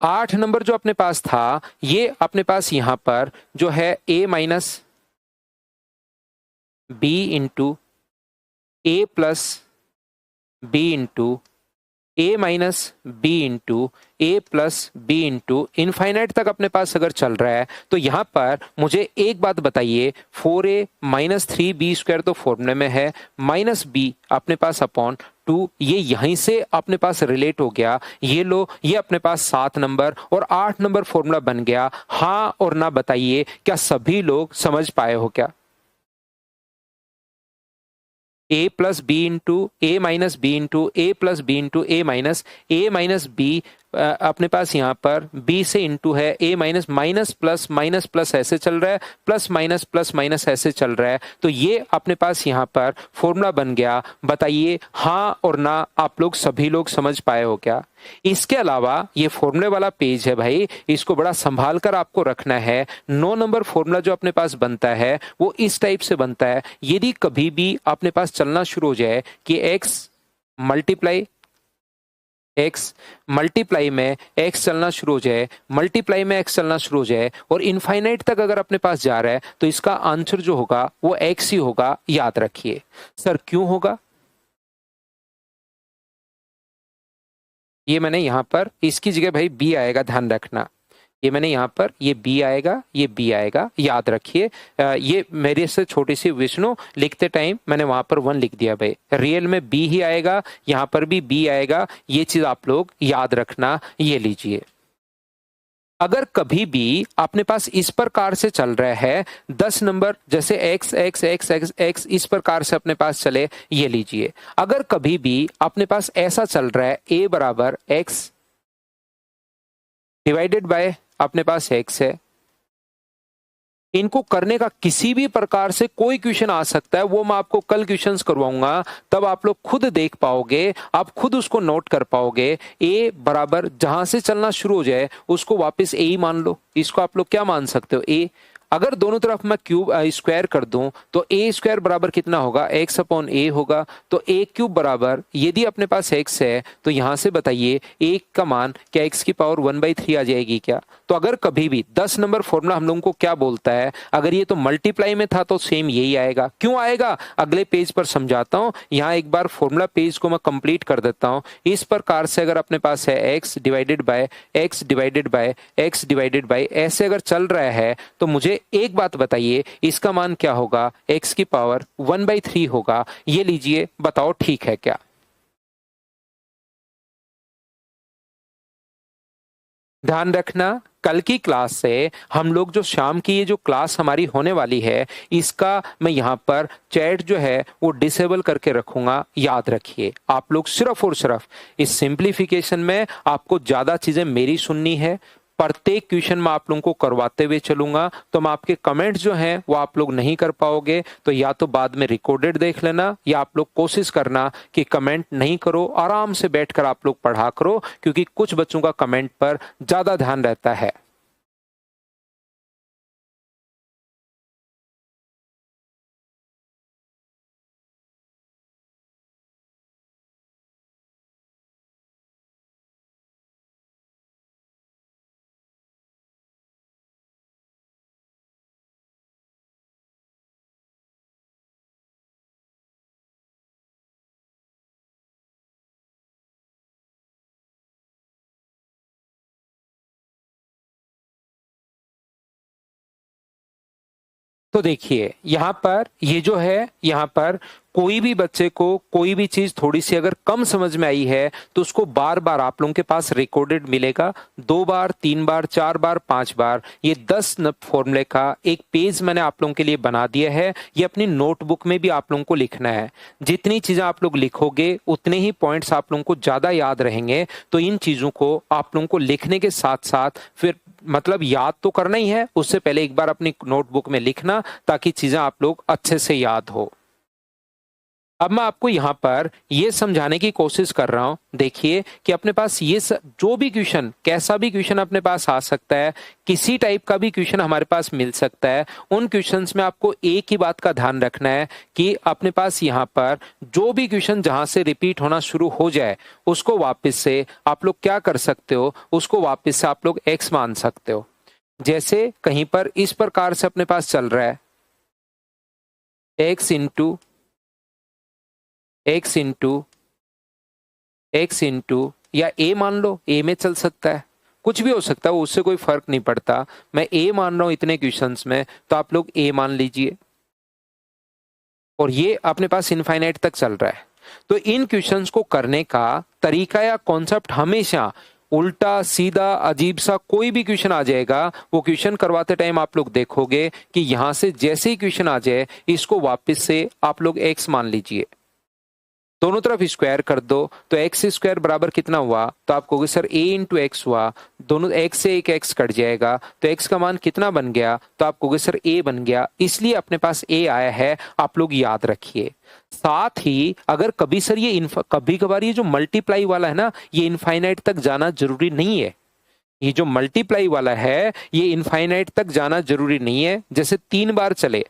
8 नंबर जो अपने पास था ये अपने पास यहां पर जो है a minus b into a plus b into a minus b into a plus b into infinite तक अपने पास अगर चल रहा है तो यहां पर मुझे एक बात बताइए, 4a माइनस 3b स्क्वायर तो फॉर्मूले में है, माइनस b अपने पास अपॉन 2, ये यहीं से अपने पास रिलेट हो गया। ये लो ये अपने पास 7 नंबर और 8 नंबर फॉर्मूला बन गया। हाँ और ना बताइए, क्या सभी लोग समझ पाए हो क्या? ए plus b into a minus b into a plus b into a minus B अपने पास यहाँ पर b से इंटू है a माइनस माइनस प्लस ऐसे चल रहा है, प्लस माइनस ऐसे चल रहा है। तो ये अपने पास यहाँ पर फॉर्मूला बन गया। बताइए हाँ और ना, आप लोग सभी लोग समझ पाए हो क्या? इसके अलावा ये फॉर्मूले वाला पेज है भाई, इसको बड़ा संभाल कर आपको रखना है। 9 नंबर फॉर्मूला जो अपने पास बनता है वो इस टाइप से बनता है। यदि कभी भी अपने पास चलना शुरू हो जाए कि x मल्टीप्लाई में x चलना शुरू हो जाए, मल्टीप्लाई में x चलना शुरू हो जाए और इनफाइनाइट तक अगर अपने पास जा रहा है तो इसका आंसर जो होगा वो x ही होगा, याद रखिए। सर क्यों होगा? ये मैंने यहां पर इसकी जगह भाई b आएगा, ध्यान रखना। ये मैंने यहाँ पर ये b आएगा, ये b आएगा, याद रखिए। ये मेरे से छोटी सी विष्णु लिखते टाइम मैंने वहां पर 1 लिख दिया भाई, रियल में b ही आएगा, यहाँ पर भी b आएगा। ये चीज आप लोग याद रखना। ये लीजिए, अगर कभी भी अपने पास इस प्रकार से चल रहा है 10 नंबर, जैसे x x x x x इस प्रकार से अपने पास चले, ये लीजिए। अगर कभी भी अपने पास ऐसा चल रहा है a बराबर x डिवाइडेड बाय अपने पास x है, इनको करने का किसी भी प्रकार से कोई क्वेश्चन आ सकता है, वो मैं आपको कल क्वेश्चंस करवाऊंगा, तब आप लोग खुद देख पाओगे, आप खुद उसको नोट कर पाओगे। a बराबर जहां से चलना शुरू हो जाए उसको वापस a ही मान लो। इसको आप लोग क्या मान सकते हो? a। अगर दोनों तरफ मैं क्यूब स्क्वायर कर दूं तो a स्क्वायर बराबर कितना होगा? x अपॉन a होगा। तो a क्यूब बराबर, यदि अपने पास x है तो यहां से बताइए a का मान क्या x की पावर 1/3 आ जाएगी क्या? तो अगर कभी भी 10 नंबर फॉर्मूला हम लोगों को क्या बोलता है, अगर ये तो मल्टीप्लाई में था तो सेम यही आएगा। क्यों आएगा? अगले पेज पर समझाता हूं। यहाँ एक बार फॉर्मूला पेज को मैं कंप्लीट कर देता हूं। इस प्रकार से अगर अपने पास है x divided by x divided by x divided by, ऐसे अगर चल रहा है तो मुझे एक बात बताइए, इसका मान क्या होगा? x की पावर 1/3 होगा। ये लीजिए, बताओ ठीक है क्या? ध्यान रखना, कल की क्लास से हम लोग जो शाम की ये जो क्लास हमारी होने वाली है, इसका मैं यहाँ पर चैट जो है वो डिसेबल करके रखूंगा। याद रखिए, आप लोग सिर्फ और सिर्फ इस सिंप्लीफिकेशन में आपको ज्यादा चीजें मेरी सुननी है। प्रत्येक क्वेश्चन में आप लोगों को करवाते हुए चलूंगा, तो मैं आपके कमेंट जो हैं वो आप लोग नहीं कर पाओगे, तो या तो बाद में रिकॉर्डेड देख लेना, या आप लोग कोशिश करना कि कमेंट नहीं करो, आराम से बैठकर आप लोग पढ़ा करो, क्योंकि कुछ बच्चों का कमेंट पर ज्यादा ध्यान रहता है। तो देखिए यहाँ पर ये जो है, यहाँ पर कोई भी बच्चे को कोई भी चीज थोड़ी सी अगर कम समझ में आई है तो उसको बार बार आप लोगों के पास रिकॉर्डेड मिलेगा। 2 बार, 3 बार, 4 बार, 5 बार, ये 10 फॉर्मूले का एक पेज मैंने आप लोगों के लिए बना दिया है। ये अपनी नोटबुक में भी आप लोगों को लिखना है। जितनी चीजें आप लोग लिखोगे उतने ही पॉइंट्स आप लोगों को ज्यादा याद रहेंगे। तो इन चीजों को आप लोगों को लिखने के साथ साथ फिर मतलब याद तो करना ही है, उससे पहले एक बार अपनी नोटबुक में लिखना, ताकि चीजें आप लोग अच्छे से याद हो। अब मैं आपको यहाँ पर ये समझाने की कोशिश कर रहा हूं, देखिए कि अपने पास ये जो भी क्वेश्चन, कैसा भी क्वेश्चन अपने पास आ सकता है, किसी टाइप का भी क्वेश्चन हमारे पास मिल सकता है। उन क्वेश्चंस में आपको एक ही बात का ध्यान रखना है कि अपने पास यहाँ पर जो भी क्वेश्चन जहां से रिपीट होना शुरू हो जाए उसको वापस से आप लोग क्या कर सकते हो, उसको वापस से आप लोग एक्स मान सकते हो। जैसे कहीं पर इस प्रकार से अपने पास चल रहा है x into x into x into, या ए मान लो, ए में चल सकता है, कुछ भी हो सकता है, उससे कोई फर्क नहीं पड़ता। मैं ए मान रहा हूं इतने क्वेश्चंस में, तो आप लोग ए मान लीजिए। और ये अपने पास इनफाइनाइट तक चल रहा है। तो इन क्वेश्चंस को करने का तरीका या कॉन्सेप्ट हमेशा उल्टा सीधा अजीब सा कोई भी क्वेश्चन आ जाएगा, वो क्वेश्चन करवाते टाइम आप लोग देखोगे कि यहां से जैसे ही क्वेश्चन आ जाए इसको वापस से आप लोग एक्स मान लीजिए। दोनों तरफ स्क्वायर कर दो तो एक्स स्क्वायर बराबर कितना हुआ, तो आप कहोगे सर a इंटू एक्स हुआ, दोनों एक्स से एक एक्स कट जाएगा तो एक्स का मान कितना बन गया, तो आप कहोगे सर a बन गया, इसलिए अपने पास a आया है, आप लोग याद रखिए। साथ ही अगर कभी सर ये कभी कभार ये जो मल्टीप्लाई वाला है ना, ये इनफाइनाइट तक जाना जरूरी नहीं है। ये जो मल्टीप्लाई वाला है ये इनफाइनाइट तक जाना जरूरी नहीं है। जैसे 3 बार चले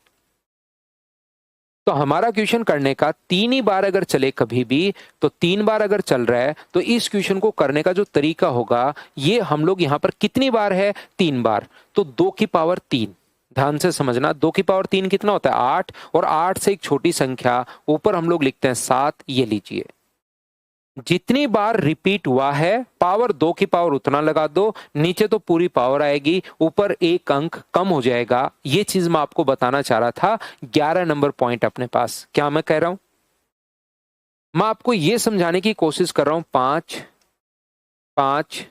तो हमारा क्वेश्चन करने का 3 ही बार अगर चले कभी भी, तो 3 बार अगर चल रहा है तो इस क्वेश्चन को करने का जो तरीका होगा, ये हम लोग यहां पर कितनी बार है, 3 बार, तो 2 की पावर 3। ध्यान से समझना, 2 की पावर 3 कितना होता है, 8, और 8 से एक छोटी संख्या ऊपर हम लोग लिखते हैं 7। ये लीजिए, जितनी बार रिपीट हुआ है पावर 2 की पावर उतना लगा दो, नीचे तो पूरी पावर आएगी, ऊपर एक अंक कम हो जाएगा। ये चीज मैं आपको बताना चाह रहा था। 11 नंबर पॉइंट अपने पास, क्या मैं कह रहा हूं, मैं आपको ये समझाने की कोशिश कर रहा हूं। 5 5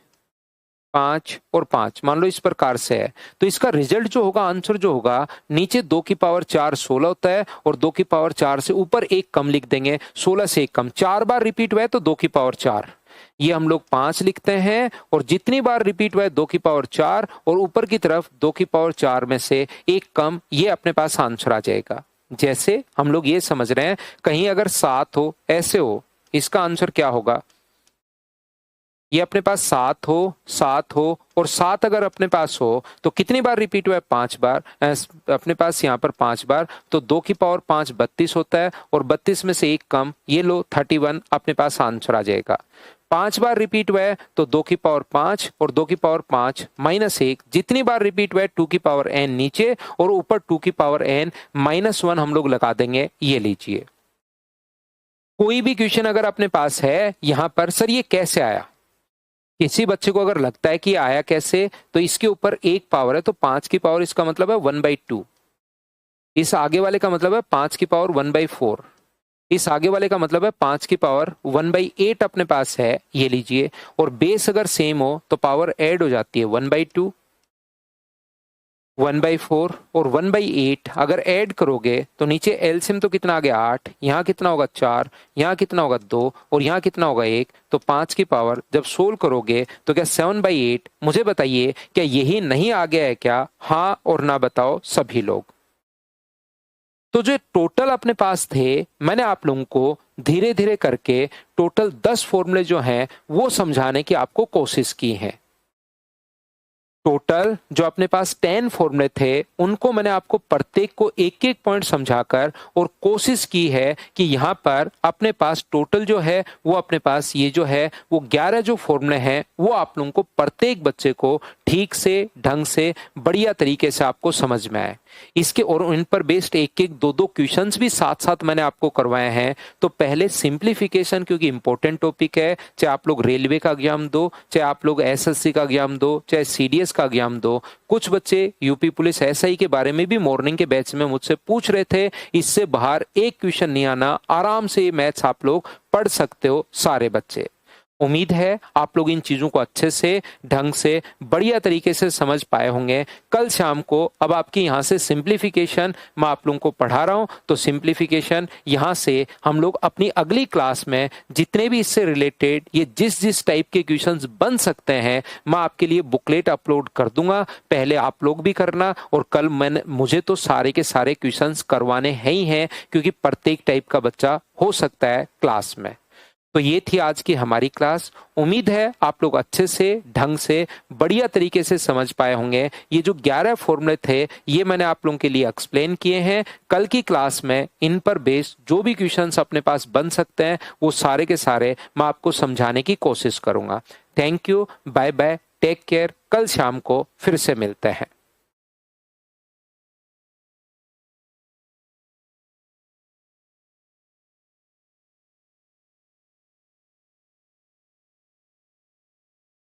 5 और 5 मान लो इस प्रकार से है, तो इसका रिजल्ट जो होगा, आंसर जो होगा, नीचे 2 की पावर 4 16 होता है, और 2 की पावर 4 से ऊपर एक कम लिख देंगे, 16 से एक कम। 4 बार रिपीट हुआ है तो 2 की पावर 4, ये हम लोग 5 लिखते हैं, और जितनी बार रिपीट हुआ है 2 की पावर 4, और ऊपर की तरफ 2 की पावर 4 में से एक कम, ये अपने पास आंसर आ जाएगा। जैसे हम लोग ये समझ रहे हैं, कहीं अगर 7 हो, ऐसे हो, इसका आंसर क्या होगा, ये अपने पास 7 हो, 7 हो, और 7 अगर अपने पास हो तो कितनी बार रिपीट हुआ है, 5 बार। अपने पास यहाँ पर 5 बार, तो 2 की पावर 5 32 होता है, और 32 में से एक कम, ये लो 31, अपने पास आंसर आ जाएगा। 5 बार रिपीट हुआ है तो 2 की पावर 5 और 2 की पावर 5 माइनस 1, जितनी बार रिपीट हुआ है 2 की पावर n नीचे, और ऊपर 2 की पावर n माइनस 1 हम लोग लगा देंगे। ये लीजिए, कोई भी क्वेश्चन अगर अपने पास है यहां पर, सर ये कैसे आया, किसी बच्चे को अगर लगता है कि आया कैसे, तो इसके ऊपर एक पावर है, तो 5 की पावर इसका मतलब है 1/2, इस आगे वाले का मतलब है 5 की पावर 1/4, इस आगे वाले का मतलब है 5 की पावर 1/8 अपने पास है। ये लीजिए, और बेस अगर सेम हो तो पावर ऐड हो जाती है, 1/2, 1/4 और 1/8 अगर ऐड करोगे तो नीचे एलसीएम तो कितना आ गया, 8, यहाँ कितना होगा 4, यहाँ कितना होगा 2, और यहाँ कितना होगा 1, तो 5 की पावर जब सोल्व करोगे तो क्या 7/8। मुझे बताइए क्या यही नहीं आ गया है क्या, हाँ और ना बताओ सभी लोग। तो जो टोटल अपने पास थे, मैंने आप लोगों को धीरे धीरे करके टोटल 10 फॉर्मूले जो हैं वो समझाने की आपको कोशिश की है। टोटल जो अपने पास 10 फॉर्मूले थे उनको मैंने आपको प्रत्येक को एक एक पॉइंट समझाकर और कोशिश की है कि यहाँ पर अपने पास टोटल जो है वो अपने पास ये जो है वो 11 जो फॉर्मूले हैं वो आप लोगों को प्रत्येक बच्चे को ठीक से ढंग से बढ़िया तरीके से आपको समझ में आए। इसके और इन पर बेस्ड एक एक दो क्वेश्चंस भी साथ साथ मैंने आपको करवाए हैं। तो पहले सिंप्लीफिकेशन, क्योंकि इंपॉर्टेंट टॉपिक है, चाहे आप लोग रेलवे का एग्जाम दो, चाहे आप लोग एसएससी का एग्जाम दो, चाहे सीडीएस का एग्जाम दो। कुछ बच्चे यूपी पुलिस एसआई के बारे में भी मॉर्निंग के बैच में मुझसे पूछ रहे थे, इससे बाहर एक क्वेश्चन नहीं आना, आराम से ये मैथ्स आप लोग पढ़ सकते हो सारे बच्चे। उम्मीद है आप लोग इन चीजों को अच्छे से ढंग से बढ़िया तरीके से समझ पाए होंगे। कल शाम को अब आपकी यहाँ से सिंप्लीफिकेशन मैं आप लोगों को पढ़ा रहा हूँ, तो सिंप्लीफिकेशन यहाँ से हम लोग अपनी अगली क्लास में जितने भी इससे रिलेटेड ये जिस जिस टाइप के क्वेश्चंस बन सकते हैं मैं आपके लिए बुकलेट अपलोड कर दूंगा। पहले आप लोग भी करना, और कल मुझे तो सारे के सारे क्वेश्चंस करवाने हैं ही हैं, क्योंकि प्रत्येक टाइप का बच्चा हो सकता है क्लास में। तो ये थी आज की हमारी क्लास। उम्मीद है आप लोग अच्छे से ढंग से बढ़िया तरीके से समझ पाए होंगे। ये जो 11 फॉर्मूले थे ये मैंने आप लोगों के लिए एक्सप्लेन किए हैं। कल की क्लास में इन पर बेस्ड जो भी क्वेश्चंस अपने पास बन सकते हैं वो सारे के सारे मैं आपको समझाने की कोशिश करूंगा। Thank you, bye bye, take care. कल शाम को फिर से मिलते हैं।